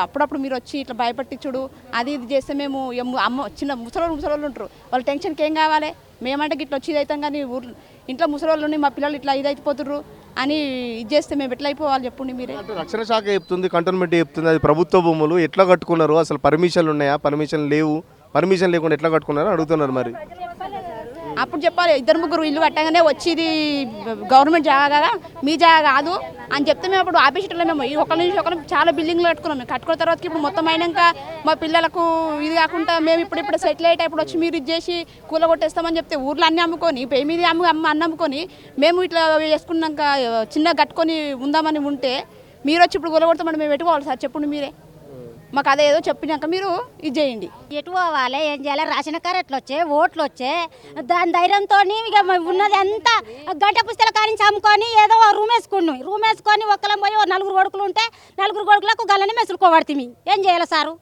అప్పుడప్పుడు మీరు వచ్చి ఇట్లా భయపట్టించుడు అది ఇది చేస్తే మేము అమ్మ చిన్న ముసలోళ్ళు ఉంటారు, వాళ్ళ టెన్షన్కి ఏం కావాలి? మేమంటే ఇట్లా వచ్చి ఇది అవుతాం కానీ ఇంట్లో ముసలోళ్ళు మా పిల్లలు ఇట్లా ఇది అయిపోతుర్రు అని ఇది చేస్తే మేము ఎట్లా అయిపోవాలి చెప్పండి మీరే. రక్షణ శాఖ చెప్తుంది, కంటోన్మెంట్ చెప్తుంది, అది ప్రభుత్వ భూములు. ఎట్లా కట్టుకున్నారు? అసలు పర్మిషన్లు ఉన్నాయా? పర్మిషన్ లేవు. పర్మిషన్ లేకుండా ఎట్లా కట్టుకున్నారు అడుగుతున్నారు. మరి అప్పుడు చెప్పాలి, 2-3 ఇల్లు కట్టగానే వచ్చేది గవర్నమెంట్ జాగా కదా, మీ జాగా కాదు అని చెప్తే మేము అప్పుడు ఆపేసేటలో మేము ఒకరి నుంచి ఒకరు చాలా బిల్డింగ్లు కట్టుకున్నాం. మేము కట్టుకున్న తర్వాతకి ఇప్పుడు మొత్తం అయినాక మా పిల్లలకు ఇది కాకుండా మేము ఇప్పుడు సెటిల్ అయ్యేట ఇప్పుడు వచ్చి మీరు ఇది చేసి కూల కొట్టేస్తామని చెప్తే ఊర్లో అన్నీ అమ్ముకొని పై మీద అన్ని అమ్ముకొని మేము ఇట్లా చేసుకున్నాక చిన్నగా కట్టుకొని ఉందామని ఉంటే మీరు వచ్చి ఇప్పుడు కూల కొడతామని మేము పెట్టుకోవాలి సార్ చెప్పండి మీరే. మాకు అదే ఏదో చెప్పినాక మీరు ఇది చేయండి. ఎటు పోవాలి, ఏం చేయాలి? రేషన్ కార్డు ఎట్లా వచ్చే, ఓట్లు వచ్చే, దాని ధైర్యంతో ఇక ఉన్నది అంతా గంట పుస్తకాల కారించి అమ్ముకొని ఏదో రూమ్ వేసుకొని ఒక్కలం పోయి 4 కొడుకులు ఉంటే 4 కొడుకులకు గల్లని మెసులుకోబడుతుంది. ఏం చేయాలి సారు?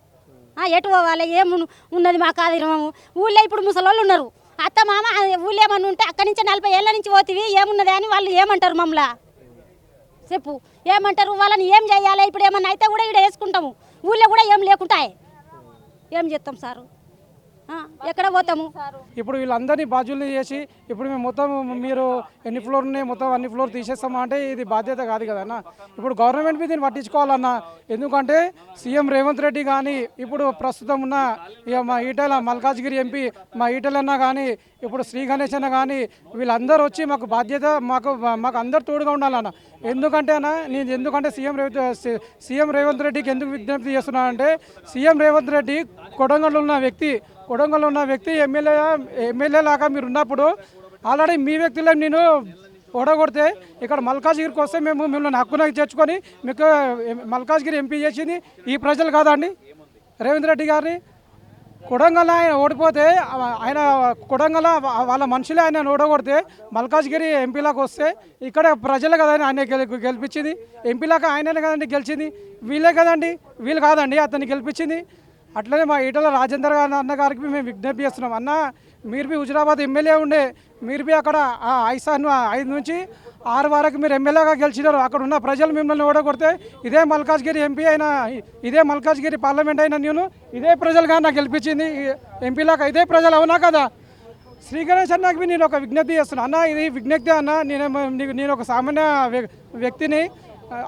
ఎటు పోవాలి? ఏమి ఉన్నది మాకు ఆధీనము? ఊళ్ళో ఇప్పుడు ముసలోళ్ళు ఉన్నారు, అత్త మామ. ఊళ్ళో ఏమన్నా ఉంటే అక్కడి నుంచి 40 ఏళ్ళ నుంచి పోతివి, ఏమున్నది అని వాళ్ళు ఏమంటారు? మమ్మల్ని చెప్పు ఏమంటారు? వాళ్ళని ఏం చేయాలి? ఇప్పుడు ఏమన్నా అయితే కూడా ఇక్కడ వేసుకుంటాము. ఊళ్ళో కూడా ఏం లేకుంటాయి, ఏం చేస్తాం సారు? ఎక్కడ పోతాము? ఇప్పుడు వీళ్ళందరినీ బాధ్యుల్ని చేసి ఇప్పుడు మేము మొత్తం మీరు ఎన్ని ఫ్లోర్ ఉన్నాయి మొత్తం అన్ని ఫ్లోర్ తీసేస్తామా అంటే ఇది బాధ్యత కాదు కదన్న. ఇప్పుడు గవర్నమెంట్ మీద దీన్ని పట్టించుకోవాలన్నా. ఎందుకంటే సీఎం రేవంత్ రెడ్డి కానీ ఇప్పుడు ప్రస్తుతం ఉన్న ఇక మా ఈటెల మల్కాజ్గిరి ఎంపీ మా ఈటెలన్నా కానీ ఇప్పుడు శ్రీ గణేష్ అన్న కానీ వీళ్ళందరూ వచ్చి మాకు బాధ్యత మాకు అందరు తోడుగా ఉండాలన్న. ఎందుకంటే ఎందుకంటే సీఎం రేవంత్ రెడ్డికి ఎందుకు విజ్ఞప్తి చేస్తున్నా అంటే సీఎం రేవంత్ రెడ్డి కొడంగల్లో ఉన్న వ్యక్తి ఎమ్మెల్యే లాగా మీరు ఉన్నప్పుడు ఆల్రెడీ మీ వ్యక్తిలో నేను ఓడగొడితే ఇక్కడ మల్కాజ్గిరికి వస్తే మేము మిమ్మల్ని హక్కునకి చేర్చుకొని మీకు మల్కాజ్గిరి ఎంపీ చేసింది ఈ ప్రజలు కాదండి రేవంత్ రెడ్డి గారిని. కొడంగల్ ఆయన ఓడిపోతే ఆయన కొడంగల్ వాళ్ళ మనుషులే ఆయన ఓడగొడితే మల్కాజ్గిరి ఎంపీలాగా వస్తే ఇక్కడ ప్రజలే కదండి ఆయన గెలిపించింది. ఎంపీలాగా ఆయననే కదండి గెలిచింది, వీళ్ళే కదండి, వీళ్ళు కాదండి అతన్ని గెలిపించింది. అట్లనే మా ఈటల రాజేందర్ గారి అన్న గారికి మేము విజ్ఞప్తి చేస్తున్నాం. అన్న మీరు బి హుజరాబాద్ ఎమ్మెల్యే ఉండే, మీరు బి అక్కడ 5 నుంచి 6 వరకు మీరు ఎమ్మెల్యేగా గెలిచినారు. అక్కడ ఉన్న ప్రజలు మిమ్మల్ని ఓడగొడితే ఇదే మల్కాజ్గిరి ఎంపీ అయినా ఇదే మల్కాజ్గిరి పార్లమెంట్ అయినా నేను ఇదే ప్రజలుగా నాకు గెలిపించింది ఎంపీలాగా ఇదే ప్రజలు అవునా కదా. శ్రీ గణేష్ అన్నకి నేను ఒక విజ్ఞప్తి చేస్తున్నాను. అన్న ఇది విజ్ఞప్తి అన్న, నేను ఒక సామాన్య వ్యక్తిని,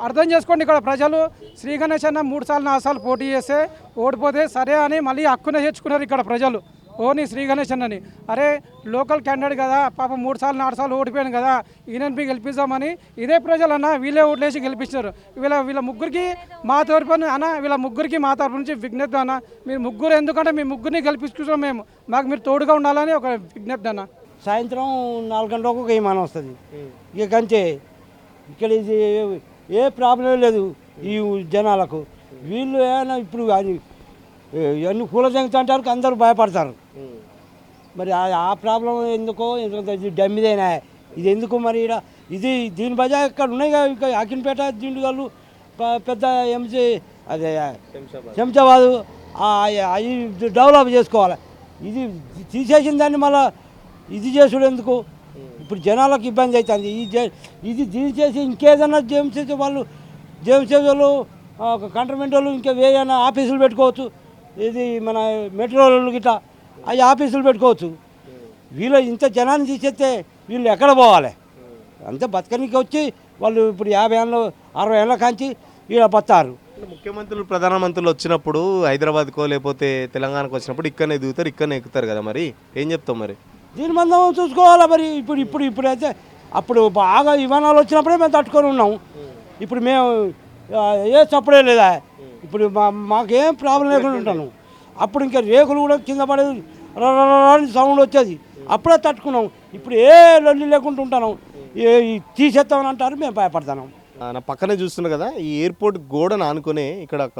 అర్థం చేసుకోండి. ఇక్కడ ప్రజలు శ్రీ గణేష్ అన్న 3 సార్లు 4 సార్లు పోటీ చేస్తే ఓడిపోతే సరే అని మళ్ళీ హక్కునే చేర్చుకున్నారు ఇక్కడ ప్రజలు ఓని శ్రీ గణేష్ అన్నని. అరే లోకల్ క్యాండిడేట్ కదా పాపం 3 సార్లు 4 సార్లు ఓడిపోయాను కదా ఈయనని గెలిపిస్తామని ఇదే ప్రజలు అన్న వీళ్ళే ఓట్లేసి గెలిపించారు. వీళ్ళ ముగ్గురికి మా తరపున అన్న వీళ్ళ ముగ్గురికి మా తరపు నుంచి విజ్ఞప్తి అన్న. మీరు ముగ్గురు ఎందుకంటే మీ ముగ్గురిని గెలిపించుకుంటాం మేము, మాకు మీరు తోడుగా ఉండాలని ఒక విజ్ఞప్తి అన్న. సాయంత్రం 4 గంటలకు ఒక విమానం వస్తుంది. ఇక కంటే ఇక్కడ ఇది ఏ ప్రాబ్లం లేదు ఈ జనాలకు. వీళ్ళు ఏమైనా ఇప్పుడు ఇవన్నీ కూల జంగుతా అంటారు అందరూ భయపడతారు. మరి ఆ ప్రాబ్లం ఎందుకో ఇది డమ్మిదేనా ఇది ఎందుకు మరి ఇది దీని బజా ఇక్కడ ఉన్నాయి కదా ఇంకా అకిన్పేట దిండుగల్లు పెద్ద అదే శంషాబాదు అవి డెవలప్ చేసుకోవాలి. ఇది తీసేసిన దాన్ని మళ్ళీ ఇది చేసుడు ఎందుకు? ఇప్పుడు జనాలకు ఇబ్బంది అవుతుంది. ఇది తీసేసి ఇంకేదన్నా జేమ్స్ వాళ్ళు కంటర్మెంట్ వాళ్ళు ఇంకా వేయన్నా ఆఫీసులు పెట్టుకోవచ్చు. ఇది మన మెట్రో వాళ్ళు గిట్లా అవి ఆఫీసులు పెట్టుకోవచ్చు. వీళ్ళు ఇంత జనాన్ని తీసేస్తే వీళ్ళు ఎక్కడ పోవాలి? అంతే బతకనికి వచ్చి వాళ్ళు ఇప్పుడు 50 ఏళ్ళు 60 ఏళ్ళ కాంచి ఈడ బతారు. ముఖ్యమంత్రులు ప్రధానమంత్రులు వచ్చినప్పుడు హైదరాబాద్కో లేకపోతే తెలంగాణకు వచ్చినప్పుడు ఇక్కడనే దిగుతారు, ఇక్కడనే ఎక్కుతారు కదా, మరి ఏం చెప్తాం? మరి దీని మందం చూసుకోవాలా మరి. ఇప్పుడైతే అప్పుడు బాగా విమానాలు వచ్చినప్పుడే మేము తట్టుకొని ఉన్నాం. ఇప్పుడు మేము ఏ చప్పుడే లేదా. ఇప్పుడు మాకేం ప్రాబ్లం లేకుండా ఉంటాను. అప్పుడు ఇంకా రేకులు కూడా కింద పడేది సౌండ్ వచ్చేది, అప్పుడే తట్టుకున్నాం. ఇప్పుడు ఏ లొల్లి లేకుండా ఉంటాను. తీసేస్తామని అంటారు, మేము భయపడతాం. నా పక్కనే చూస్తున్నారు కదా ఈ ఎయిర్పోర్ట్ గోడను ఆనుకునే ఇక్కడ ఒక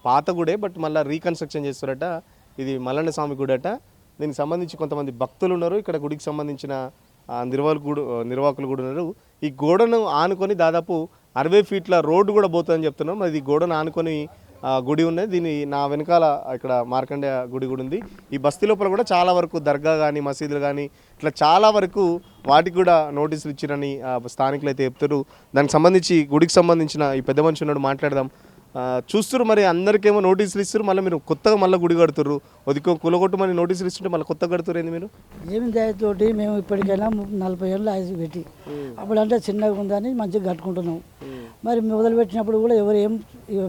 పాత గుడే బట్ మళ్ళీ రీకన్స్ట్రక్షన్ చేస్తారట. ఇది మల్లన్న స్వామి గుడి అట. దీనికి సంబంధించి కొంతమంది భక్తులు ఉన్నారు, ఇక్కడ గుడికి సంబంధించిన నిర్వాహకులు కూడా ఉన్నారు. ఈ గోడను ఆనుకొని దాదాపు 60 ఫీట్ల రోడ్డు కూడా పోతుందని చెప్తున్నాం. అది గోడను ఆనుకొని గుడి ఉన్నది. దీని నా వెనకాల ఇక్కడ మార్కండేయ గుడి కూడా ఉంది. ఈ బస్తీ లోపల కూడా చాలా వరకు దర్గా కానీ మసీదులు కానీ ఇట్లా చాలా వరకు వాటికి కూడా నోటీసులు ఇచ్చిరని స్థానికులు అయితే చెప్తారు. దానికి సంబంధించి గుడికి సంబంధించిన ఈ పెద్ద మనిషి ఉన్నాడు, మాట్లాడదాం. చూస్తారు మరి అందరికేమో నోటీసులు ఇస్తారు, మళ్ళీ మీరు కొత్తగా మళ్ళీ గుడి కడుతుర్రు, ఒదికో కూలగొట్టమని నోటీసులు ఇస్తుంటే మళ్ళీ కొత్తగా కడుతురు ఏంది మీరు? ఏమి దయతోటి మేము ఇప్పటికైనా 40 ఏళ్ళు ఆయుసు పెట్టి అప్పుడంటే చిన్నగా ఉందని మంచిగా కట్టుకుంటున్నాం. మరి మొదలుపెట్టినప్పుడు కూడా ఎవరు ఏం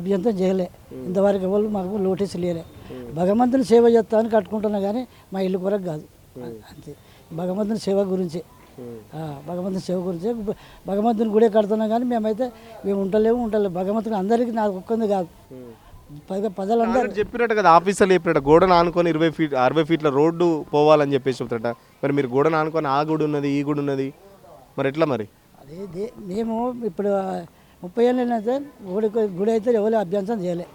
అభ్యంతరం చేయలే, ఇంతవరకు ఎవరు మాకు నోటీసులు ఇవ్వలే. భగవంతుని సేవ చేస్తామని కట్టుకుంటున్నా కానీ మా ఇల్లు కొరకు కాదు, అంతే. భగవంతుని సేవ గురించే, భగవంతుని సేవ గురించే భగవంతుని గుడే కడుతున్నాం. కానీ మేమైతే మేము ఉండలేము. భగవంతుని అందరికీ నాకు ఒక్కంది కాదు, ప్రజలందరూ చెప్పినట్టు కదా ఆఫీసర్లు చెప్పినట్టు గోడను ఆనుకొని 60 ఫీట్ల రోడ్డు పోవాలని చెప్పేసి చెప్తారట. మరి మీరు గోడను ఆనుకొని ఆ గుడి ఉన్నది ఈ గుడి ఉన్నది, మరి ఎట్లా? మరి అదే మేము ఇప్పుడు 30 ఏళ్ళు అయితే గుడి అయితే ఎవరు అభ్యంతరం చేయలే.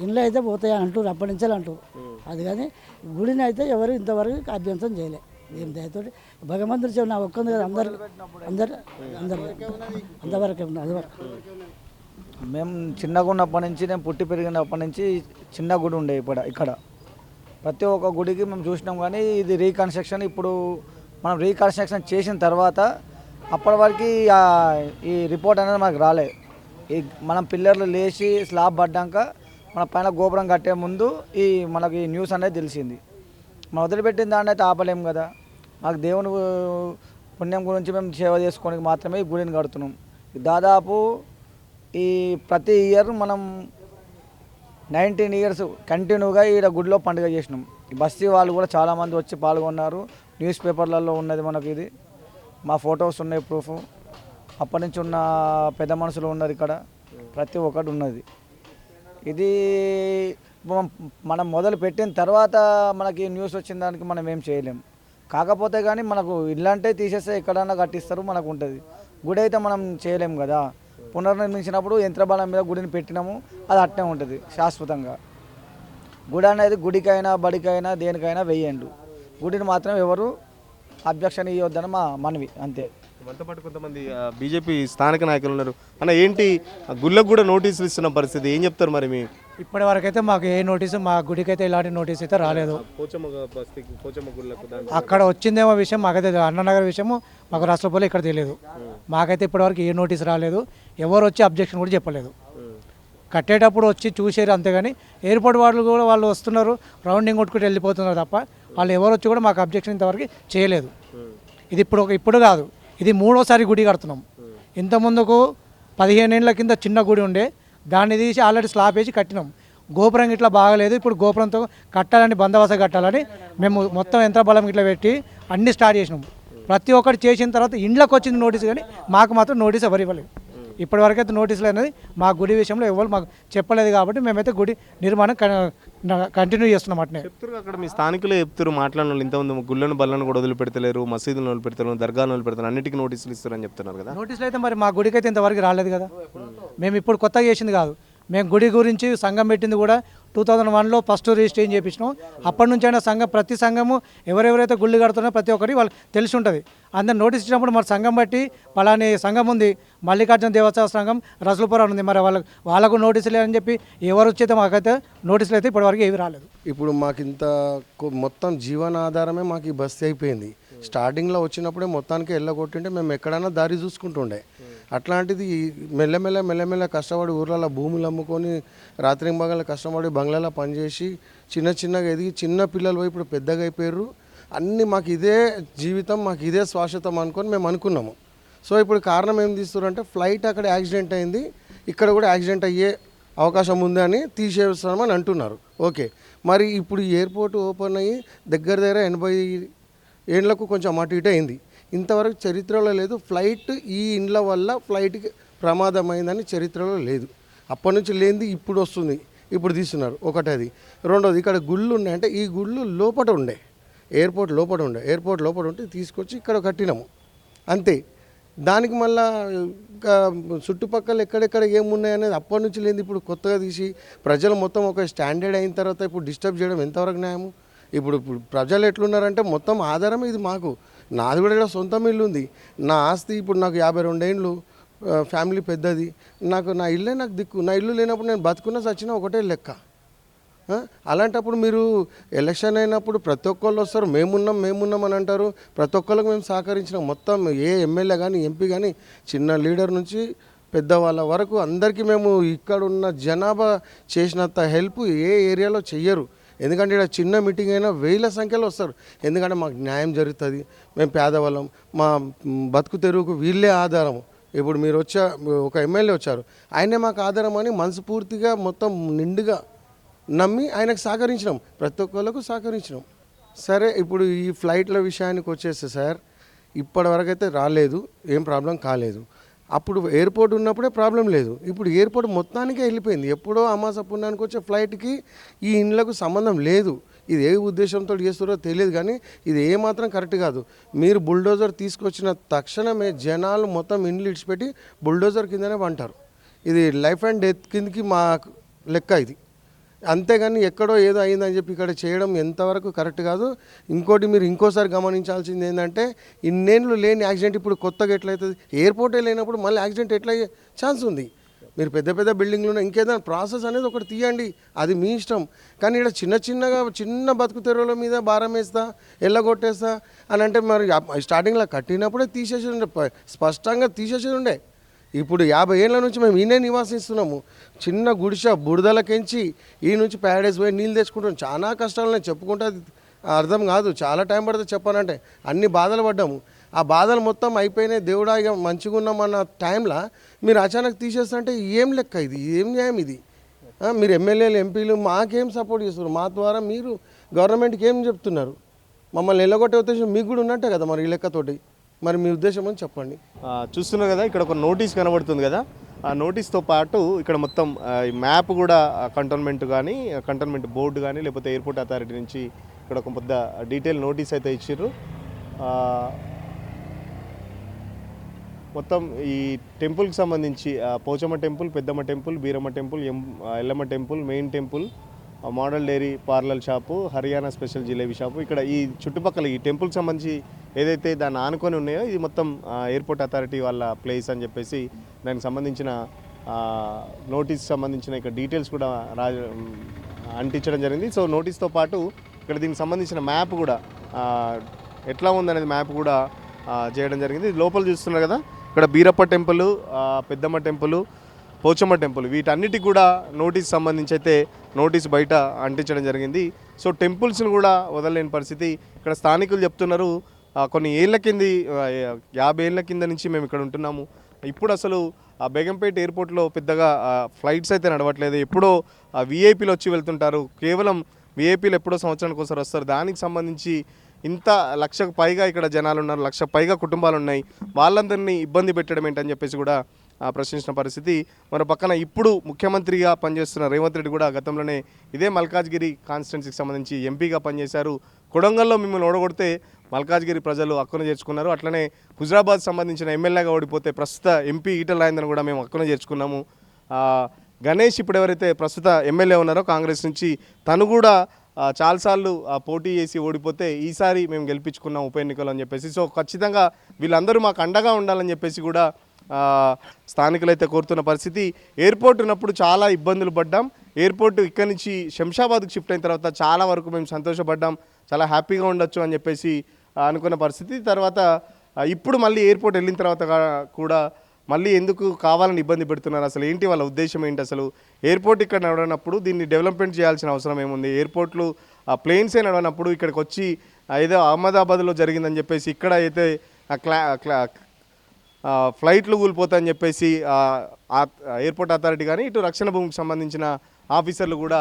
ఇంట్లో అయితే పోతాయి అంటారు, అప్పటి నుంచే అంటారు. అది కానీ గుడిని అయితే ఎవరు ఇంతవరకు అభ్యంతరం చేయలే. దీని దయతోటి భగవంతుడు సేవ నా ఒక్కంది కదా, అందరు అంతవరకే ఉంది. అది వరకు మేము చిన్నగా ఉన్నప్పటి నుంచి, నేను పుట్టి పెరిగినప్పటి నుంచి చిన్న గుడి ఉండే ఇక్కడ. ప్రతి ఒక్క గుడికి మేము చూసినాం. కానీ ఇది రీకన్స్ట్రక్షన్, ఇప్పుడు మనం రీకన్స్ట్రక్షన్ చేసిన తర్వాత అప్పటి వరకు ఈ రిపోర్ట్ అనేది మనకు రాలే. ఈ మనం పిల్లర్లు లేచి స్లాబ్ పడ్డాక మన పైన గోపురం కట్టే ముందు మనకి న్యూస్ అనేది తెలిసింది. మనం వదిలిపెట్టిన దాన్ని అయితే ఆపలేం కదా. మాకు దేవుని పుణ్యం గురించి మేము సేవ చేసుకోవడానికి మాత్రమే ఈ గుడిని కడుతున్నాం. దాదాపు ఈ ప్రతి ఇయర్ మనం 19 ఇయర్స్ కంటిన్యూగా ఈడ గుడిలో పండుగ చేసినాం. ఈ బస్తీ వాళ్ళు కూడా చాలామంది వచ్చి పాల్గొన్నారు. న్యూస్ పేపర్లలో ఉన్నది మనకు, ఇది మా ఫొటోస్ ఉన్నాయి, ప్రూఫ్. అప్పటి నుంచి ఉన్న పెద్ద మనుషులు ఉన్నారు ఇక్కడ, ప్రతి ఒక్కటి ఉన్నది. ఇది మనం మొదలు పెట్టిన తర్వాత మనకి న్యూస్ వచ్చిన దానికి మనం ఏం చేయలేం. కాకపోతే కానీ మనకు ఇల్లు అంటే తీసేస్తే ఎక్కడన్నా కట్టిస్తారు, మనకు ఉంటుంది. గుడి అయితే మనం చేయలేం కదా. పునర్నిర్మించినప్పుడు యంత్రబలం మీద గుడిని పెట్టినాము, అది అట్నే ఉంటుంది శాశ్వతంగా. గుడి అనేది గుడికైనా బడికైనా దేనికైనా వెయ్యండు. గుడిని మాత్రం ఎవరు అబ్జెక్షన్ ఇవ్వద్దని మా మనవి, అంతే. మనతో పాటు కొంతమంది బీజేపీ స్థానిక నాయకులు ఉన్నారు. అన్న ఏంటి గుళ్ళకు కూడా నోటీసులు ఇస్తున్న పరిస్థితి, ఏం చెప్తారు మరి? మీ ఇప్పటి వరకు అయితే మాకు ఏ నోటీసు, మా గుడికి అయితే ఇలాంటి నోటీస్ అయితే రాలేదు. అక్కడ వచ్చిందేమో విషయం మాకైతే తెలియదు. అన్ననగర్ విషయము మాకు రాష్ట్రపతి ఇక్కడ తెలియదు. మాకైతే ఇప్పటివరకు ఏ నోటీస్ రాలేదు. ఎవరు వచ్చి అబ్జెక్షన్ కూడా చెప్పలేదు. కట్టేటప్పుడు వచ్చి చూసారు అంతేగాని ఎయిర్పోర్ట్ వాళ్ళు కూడా వాళ్ళు వస్తున్నారు, రౌండింగ్ కొట్టుకుంటూ వెళ్ళిపోతున్నారు తప్ప వాళ్ళు ఎవరు వచ్చి కూడా మాకు అబ్జెక్షన్ ఇంతవరకు చేయలేదు. ఇది ఇప్పుడు కాదు, ఇది 3వ గుడి కడుతున్నాం. ఇంత ముందుకు 15 ఏళ్ళ కింద చిన్న గుడి ఉండే, దాన్ని తీసి ఆల్రెడీ స్లాబ్ వేసి కట్టినాం. గోపురం ఇట్లా బాగలేదు, ఇప్పుడు గోపురంతో కట్టాలని, బందోబస్తు కట్టాలని మేము మొత్తం యంత్ర బలం ఇట్లా పెట్టి అన్నీ స్టార్ట్ చేసినాం. ప్రతి ఒక్కటి చేసిన తర్వాత ఇండ్లకు వచ్చింది నోటీస్, కానీ మాకు మాత్రం నోటీస్ ఎవరు ఇవ్వలేదు. ఇప్పటివరకు అయితే నోటీసులు అనేది మా గుడి విషయంలో ఎవరు మాకు చెప్పలేదు. కాబట్టి మేమైతే గుడి నిర్మాణం కంటిన్యూ చేస్తున్నాం. అట్నే చెప్తారు అక్కడ మీ స్థానికులే చెప్తారు, మాట్లాడిన వాళ్ళు ఇంతమంది గుళ్ళను బల్లను కూడా వదిలిపెడతలేరు, మసీదులను వదిలిపెడతారు, దర్గాలను వదిలిపెడతారు, అన్నిటికీ నోటీసులు ఇస్తారని చెప్తున్నారు కదా. నోటీసులు అయితే మరి మా గుడికి అయితే ఇంతవరకు రాలేదు కదా. మేము ఇప్పుడు కొత్తగా చేసింది కాదు. మేము గుడి గురించి సంఘం పెట్టింది కూడా 2001లో ఫస్ట్ రిజిస్ట్రేషన్ చేయించినాం. అప్పటి నుంచి అయినా సంఘం, ప్రతి సంఘము ఎవరెవరైతే గుళ్ళు కడుతున్నారో ప్రతి ఒక్కరికి వాళ్ళు తెలిసి ఉంటుంది. అందరు నోటీస్ ఇచ్చినప్పుడు మరి సంఘం బట్టి పలాని సంఘం ఉంది, మల్లికార్జున దేవస్థాన సంఘం రసలుపురం ఉంది, మరి వాళ్ళకు నోటీసులు అని చెప్పి ఎవరు వచ్చేది మాకైతే నోటీసులు అయితే ఇప్పటివరకు ఏవి రాలేదు. ఇప్పుడు మాకు ఇంత మొత్తం జీవనాధారమే మాకు ఈ బస్తీ అయిపోయింది. స్టార్టింగ్లో వచ్చినప్పుడే మొత్తానికి వెళ్ళగొట్టింటే మేము ఎక్కడైనా దారి చూసుకుంటుండే. అట్లాంటిది మెల్లమెల్ల కష్టపడి ఊర్లలో భూములు అమ్ముకొని రాత్రి మగల కష్టపడి బంగ్లాలో పనిచేసి చిన్నగా ఎదిగి చిన్న పిల్లలు ఇప్పుడు పెద్దగా అయిపోయారు. అన్నీ మాకు ఇదే జీవితం, మాకు ఇదే శాశ్వతం అనుకొని మేము అనుకున్నాము. సో ఇప్పుడు కారణం ఏం తీస్తున్నారంటే ఫ్లైట్ అక్కడ యాక్సిడెంట్ అయింది, ఇక్కడ కూడా యాక్సిడెంట్ అయ్యే అవకాశం ఉంది అని తీసేస్తామని అంటున్నారు. ఓకే, మరి ఇప్పుడు ఎయిర్పోర్ట్ ఓపెన్ అయ్యి దగ్గర 80 ఏళ్లకు కొంచెం అటు ఇటు అయింది. ఇంతవరకు చరిత్రలో లేదు ఫ్లైట్ ఈ ఇండ్ల వల్ల ఫ్లైట్కి ప్రమాదమైందని చరిత్రలో లేదు. అప్పటి నుంచి లేనిది ఇప్పుడు వస్తుంది, ఇప్పుడు తీస్తున్నారు. ఒకటి అది. రెండోది ఇక్కడ గుళ్ళు ఉన్నాయంటే ఈ గుళ్ళు లోపల ఉండే, ఎయిర్పోర్ట్ లోపల ఉంటే తీసుకొచ్చి ఇక్కడ కట్టినాము అంతే. దానికి మళ్ళా చుట్టుపక్కల ఎక్కడెక్కడ ఏమున్నాయనేది అప్పటి నుంచి లేని ఇప్పుడు కొత్తగా తీసి ప్రజలు మొత్తం ఒక స్టాండర్డ్ అయిన తర్వాత ఇప్పుడు డిస్టర్బ్ చేయడం ఎంతవరకు న్యాయము? ఇప్పుడు ప్రజలు ఎట్లున్నారంటే మొత్తం ఆధారం ఇది. మాకు నాది కూడా సొంతం ఇల్లు ఉంది, నా ఆస్తి ఇప్పుడు నాకు 52 ఏళ్ళు, ఫ్యామిలీ పెద్దది, నాకు నా ఇల్లే నాకు దిక్కు. నా ఇల్లు లేనప్పుడు నేను బతుకున్నా చచ్చినా ఒకటే లెక్క. అలాంటప్పుడు మీరు ఎలక్షన్ అయినప్పుడు ప్రతి ఒక్కళ్ళు వస్తారు, మేమున్నాం అని అంటారు. ప్రతి ఒక్కళ్ళకి మేము సహకరించినాం. మొత్తం ఏ ఎమ్మెల్యే కానీ ఎంపీ కానీ చిన్న లీడర్ నుంచి పెద్దవాళ్ళ వరకు అందరికీ మేము ఇక్కడ ఉన్న జనాభా చేసినంత హెల్ప్ ఏ ఏరియాలో చెయ్యరు. ఎందుకంటే ఇక్కడ చిన్న మీటింగ్ అయినా వేల సంఖ్యలో వస్తారు. ఎందుకంటే మాకు న్యాయం జరుగుతుంది, మేము పేదవాళ్ళం, మా బతుకు తెరువుకు వీళ్ళే ఆధారము. ఇప్పుడు మీరు ఒక ఎమ్మెల్యే వచ్చారు, ఆయనే మాకు ఆధారం అని మనస్ఫూర్తిగా మొత్తం నిండుగా నమ్మి ఆయనకు సహకరించినాం, ప్రతి ఒక్కళ్ళకు సహకరించినాం. సరే, ఇప్పుడు ఈ ఫ్లైట్ల విషయానికి వచ్చేస్తే సార్ ఇప్పటివరకు అయితే రాలేదు, ఏం ప్రాబ్లం కాలేదు. అప్పుడు ఎయిర్పోర్ట్ ఉన్నప్పుడే ప్రాబ్లం లేదు, ఇప్పుడు ఎయిర్పోర్ట్ మొత్తానికే వెళ్ళిపోయింది. ఎప్పుడో అమాస పుణ్యానికి వచ్చే ఫ్లైట్కి ఈ ఇండ్లకు సంబంధం లేదు. ఇది ఏ ఉద్దేశంతో చేస్తారో తెలియదు, కానీ ఇది ఏమాత్రం కరెక్ట్ కాదు. మీరు బుల్డోజర్ తీసుకొచ్చిన తక్షణమే జనాలు మొత్తం ఇండ్లు ఇడిచిపెట్టి బుల్డోజర్ కిందనే పంటారు. ఇది లైఫ్ అండ్ డెత్ కిందకి మా లెక్క ఇది. అంతేగాని ఎక్కడో ఏదో అయిందని చెప్పి ఇక్కడ చేయడం ఎంతవరకు కరెక్ట్ కాదు. ఇంకోటి మీరు ఇంకోసారి గమనించాల్సింది ఏంటంటే ఇన్నేళ్ళు లేని యాక్సిడెంట్ ఇప్పుడు కొత్తగా ఎట్లయితుంది? ఎయిర్పోర్టే లేనప్పుడు మళ్ళీ యాక్సిడెంట్ ఎట్లయ్యే ఛాన్స్ ఉంది? మీరు పెద్ద బిల్డింగ్లు ఇంకేదైనా ప్రాసెస్ అనేది ఒకటి తీయండి, అది మీ ఇష్టం. కానీ ఇక్కడ చిన్న బతుకు తెరువుల మీద భారం వేస్తా, ఎల్లగొట్టేస్తా అని అంటే మరి స్టార్టింగ్లో కట్టినప్పుడే తీసేసి ఉండే, స్పష్టంగా తీసేసి ఉండే. ఇప్పుడు 50 ఏళ్ళ నుంచి మేము ఈయనే నివాసిస్తున్నాము. చిన్న గుడిసె బురదలకెంచి ఈ నుంచి ప్యారడైజ్ పోయి నీళ్ళు తెచ్చుకుంటాం. చాలా కష్టాలు చెప్పుకుంటే అర్థం కాదు, చాలా టైం పడుతుంది చెప్పాలంటే. అన్ని బాధలు పడ్డాము, ఆ బాధలు మొత్తం అయిపోయినాయి, దేవుడా ఇక మంచిగా ఉన్నామన్న టైంలో మీరు అచానక్ తీసేస్తుంటే ఏం లెక్క ఇది, ఏం న్యాయం ఇది? మీరు ఎమ్మెల్యేలు ఎంపీలు మాకేం సపోర్ట్ చేస్తున్నారు, మా ద్వారా మీరు గవర్నమెంట్కి ఏం చెప్తున్నారు? మమ్మల్ని ఎల్లగొట్టే ఉద్దేశం మీకు కూడా ఉన్నట్టే కదా మరి ఈ లెక్కతోటి. మరి మీ ఉద్దేశం అని చెప్పండి. చూస్తున్నారు కదా, ఇక్కడ ఒక నోటీస్ కనబడుతుంది కదా, ఆ నోటీస్తో పాటు ఇక్కడ మొత్తం ఈ మ్యాప్ కూడా కంటోన్మెంట్ కానీ కంటోన్మెంట్ బోర్డు కానీ లేకపోతే ఎయిర్పోర్ట్ అథారిటీ నుంచి ఇక్కడ ఒక పెద్ద డీటెయిల్ నోటీస్ అయితే ఇచ్చిర్రు. మొత్తం ఈ టెంపుల్కి సంబంధించి Pochamma temple, Peddamma temple, Beeramma temple, Yellamma temple, main temple, model dairy parlour shop, Haryana special jalebi shop, ఇక్కడ ఈ చుట్టుపక్కల ఈ టెంపుల్కి సంబంధించి ఏదైతే దాన్ని ఆనుకొని ఉన్నాయో ఇది మొత్తం ఎయిర్పోర్ట్ అథారిటీ వాళ్ళ ప్లేస్ అని చెప్పేసి దానికి సంబంధించిన నోటీస్ సంబంధించిన ఇక్కడ డీటెయిల్స్ కూడా అంటించడం జరిగింది. సో నోటీస్తో పాటు ఇక్కడ దీనికి సంబంధించిన మ్యాప్ కూడా ఎట్లా ఉందనేది మ్యాప్ కూడా చేయడం జరిగింది. లోపల చూస్తున్నారు కదా, ఇక్కడ Beerappa temple, Peddamma temple, Pochamma temple, వీటన్నిటికి కూడా నోటీస్ సంబంధించి అయితే నోటీస్ బయట అంటించడం జరిగింది. సో టెంపుల్స్ని కూడా వదలలేని పరిస్థితి. ఇక్కడ స్థానికులు చెప్తున్నారు, కొన్ని ఏళ్ల కింది 50 ఏళ్ల కింద నుంచి మేము ఇక్కడ ఉంటున్నాము. ఇప్పుడు అసలు బేగంపేట ఎయిర్పోర్ట్లో పెద్దగా ఫ్లైట్స్ అయితే నడవట్లేదు. ఎప్పుడో విఐపీలు వచ్చి వెళ్తుంటారు, కేవలం విఐపీలు ఎప్పుడో సంవత్సరానికి ఒకసారి వస్తారు. దానికి సంబంధించి ఇంత 1,00,000కు పైగా ఇక్కడ జనాలు ఉన్నారు, 1,00,000 పైగా కుటుంబాలు ఉన్నాయి, వాళ్ళందరినీ ఇబ్బంది పెట్టడం ఏంటని చెప్పేసి కూడా ప్రశ్నించిన పరిస్థితి. మరో పక్కన ఇప్పుడు ముఖ్యమంత్రిగా పనిచేస్తున్న రేవంత్ రెడ్డి కూడా గతంలోనే ఇదే మల్కాజ్గిరి కాన్స్టిట్యున్సీకి సంబంధించి ఎంపీగా పనిచేశారు. కొడంగల్లో మిమ్మల్ని ఓడగొడితే మల్కాజ్గిరి ప్రజలు హక్కును చేర్చుకున్నారు. అట్లనే హుజరాబాద్ సంబంధించిన ఎమ్మెల్యేగా ఓడిపోతే ప్రస్తుత ఎంపీ ఈటల రాజేందర్ను కూడా మేము హక్కును చేర్చుకున్నాము. గణేష్ ఇప్పుడు ఎవరైతే ప్రస్తుత ఎమ్మెల్యే ఉన్నారో కాంగ్రెస్ నుంచి, తను కూడా చాలాసార్లు పోటీ చేసి ఓడిపోతే ఈసారి మేము గెలిపించుకున్నాం ఉప ఎన్నికలు అని చెప్పేసి. సో ఖచ్చితంగా వీళ్ళందరూ మాకు అండగా ఉండాలని చెప్పేసి కూడా స్థానికులు అయితే కోరుతున్న పరిస్థితి. ఎయిర్పోర్ట్ ఉన్నప్పుడు చాలా ఇబ్బందులు పడ్డాం, ఎయిర్పోర్ట్ ఇక్కడి నుంచి శంషాబాద్కి షిఫ్ట్ అయిన తర్వాత చాలా వరకు మేము సంతోషపడ్డాం, చాలా హ్యాపీగా ఉండొచ్చు అని చెప్పేసి అనుకున్న పరిస్థితి. తర్వాత ఇప్పుడు మళ్ళీ ఎయిర్పోర్ట్ వెళ్ళిన తర్వాత కూడా మళ్ళీ ఎందుకు కావాలని ఇబ్బంది పెడుతున్నారు, అసలు ఏంటి వాళ్ళ ఉద్దేశం ఏంటి? అసలు ఎయిర్పోర్ట్ ఇక్కడ నడవనప్పుడు దీన్ని డెవలప్మెంట్ చేయాల్సిన అవసరం ఏముంది? ఎయిర్పోర్ట్లు ప్లేన్సే నడవనప్పుడు ఇక్కడికి వచ్చి ఏదో అహ్మదాబాద్లో జరిగిందని చెప్పేసి ఇక్కడ అయితే ఫ్లైట్లు కూలిపోతాయని చెప్పేసి ఎయిర్పోర్ట్ అథారిటీ కానీ ఇటు రక్షణ భూమికి సంబంధించిన ఆఫీసర్లు కూడా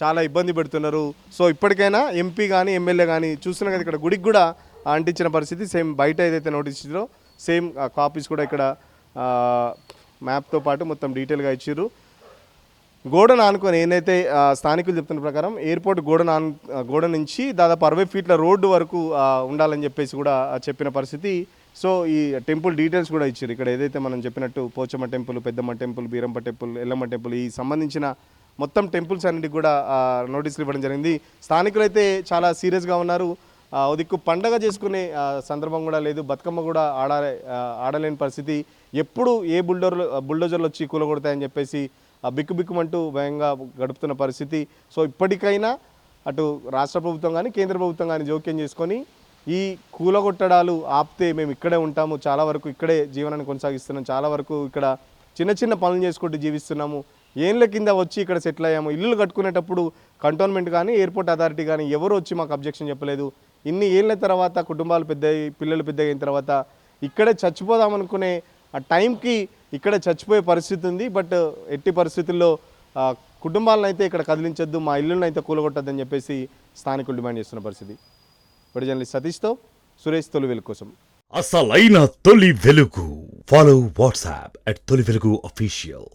చాలా ఇబ్బంది పెడుతున్నారు. సో ఇప్పటికైనా ఎంపీ కానీ ఎమ్మెల్యే కానీ చూస్తున్నా కదా, ఇక్కడ గుడికి కూడా అంటించిన పరిస్థితి. సేమ్ బయట ఏదైతే నోటీస్ ఇచ్చారో సేమ్ కాపీస్ కూడా ఇక్కడ మ్యాప్తో పాటు మొత్తం డీటెయిల్గా ఇచ్చారు. గోడను ఆనుకొని ఏదైతే స్థానికులు చెప్తున్న ప్రకారం ఎయిర్పోర్ట్ గోడ నుంచి దాదాపు 60 ఫీట్ల రోడ్డు వరకు ఉండాలని చెప్పేసి కూడా చెప్పిన పరిస్థితి. సో ఈ టెంపుల్ డీటెయిల్స్ కూడా ఇచ్చారు. ఇక్కడ ఏదైతే మనం చెప్పినట్టు Pochamma temple, Peddamma temple, Beeramma temple, Yellamma temple, ఈ సంబంధించిన మొత్తం టెంపుల్స్ అన్నిటికి కూడా నోటీసులు ఇవ్వడం జరిగింది. స్థానికులు అయితే చాలా సీరియస్గా ఉన్నారు. దిక్కు పండగ చేసుకునే సందర్భం కూడా లేదు, బతుకమ్మ కూడా ఆడలేని పరిస్థితి. ఎప్పుడు ఏ బుల్డోజర్లు వచ్చి కూలగొడతాయని చెప్పేసి బిక్కుబిక్కుమంటూ భయంగా గడుపుతున్న పరిస్థితి. సో ఇప్పటికైనా అటు రాష్ట్ర ప్రభుత్వం కానీ కేంద్ర ప్రభుత్వం కానీ జోక్యం చేసుకొని ఈ కూలగొట్టడాలు ఆపితే మేము ఇక్కడే ఉంటాము, చాలా వరకు ఇక్కడే జీవనాన్ని కొనసాగిస్తున్నాం, చాలా వరకు ఇక్కడ చిన్న చిన్న పనులు చేసుకుంటూ జీవిస్తున్నాము, ఏళ్ళ కింద వచ్చి ఇక్కడ సెటిల్ అయ్యాము. ఇల్లు కట్టుకునేటప్పుడు కంటోన్మెంట్ కానీ ఎయిర్పోర్ట్ అథారిటీ కానీ ఎవరు వచ్చి మాకు అబ్జెక్షన్ చెప్పలేదు. ఇన్ని ఏళ్ళ తర్వాత కుటుంబాలు పెద్దయి, పిల్లలు పెద్దగా అయిన తర్వాత ఇక్కడే చచ్చిపోదామనుకునే ఆ టైంకి ఇక్కడ చచ్చిపోయే పరిస్థితి ఉంది. బట్ ఎట్టి పరిస్థితుల్లో కుటుంబాలను అయితే ఇక్కడ కదిలించొద్దు, మా ఇల్లులను అయితే కూలగొట్టద్దని చెప్పేసి స్థానికులు డిమాండ్ చేస్తున్న పరిస్థితి. ఇప్పుడు జర్నలిస్ట్ సతీష్తో సురేష్, తొలి వెలుగు కోసం. అసలైన తొలి వెలుగు. ఫాలో వాట్సాప్ @తొలి వెలుగు అఫీషియల్.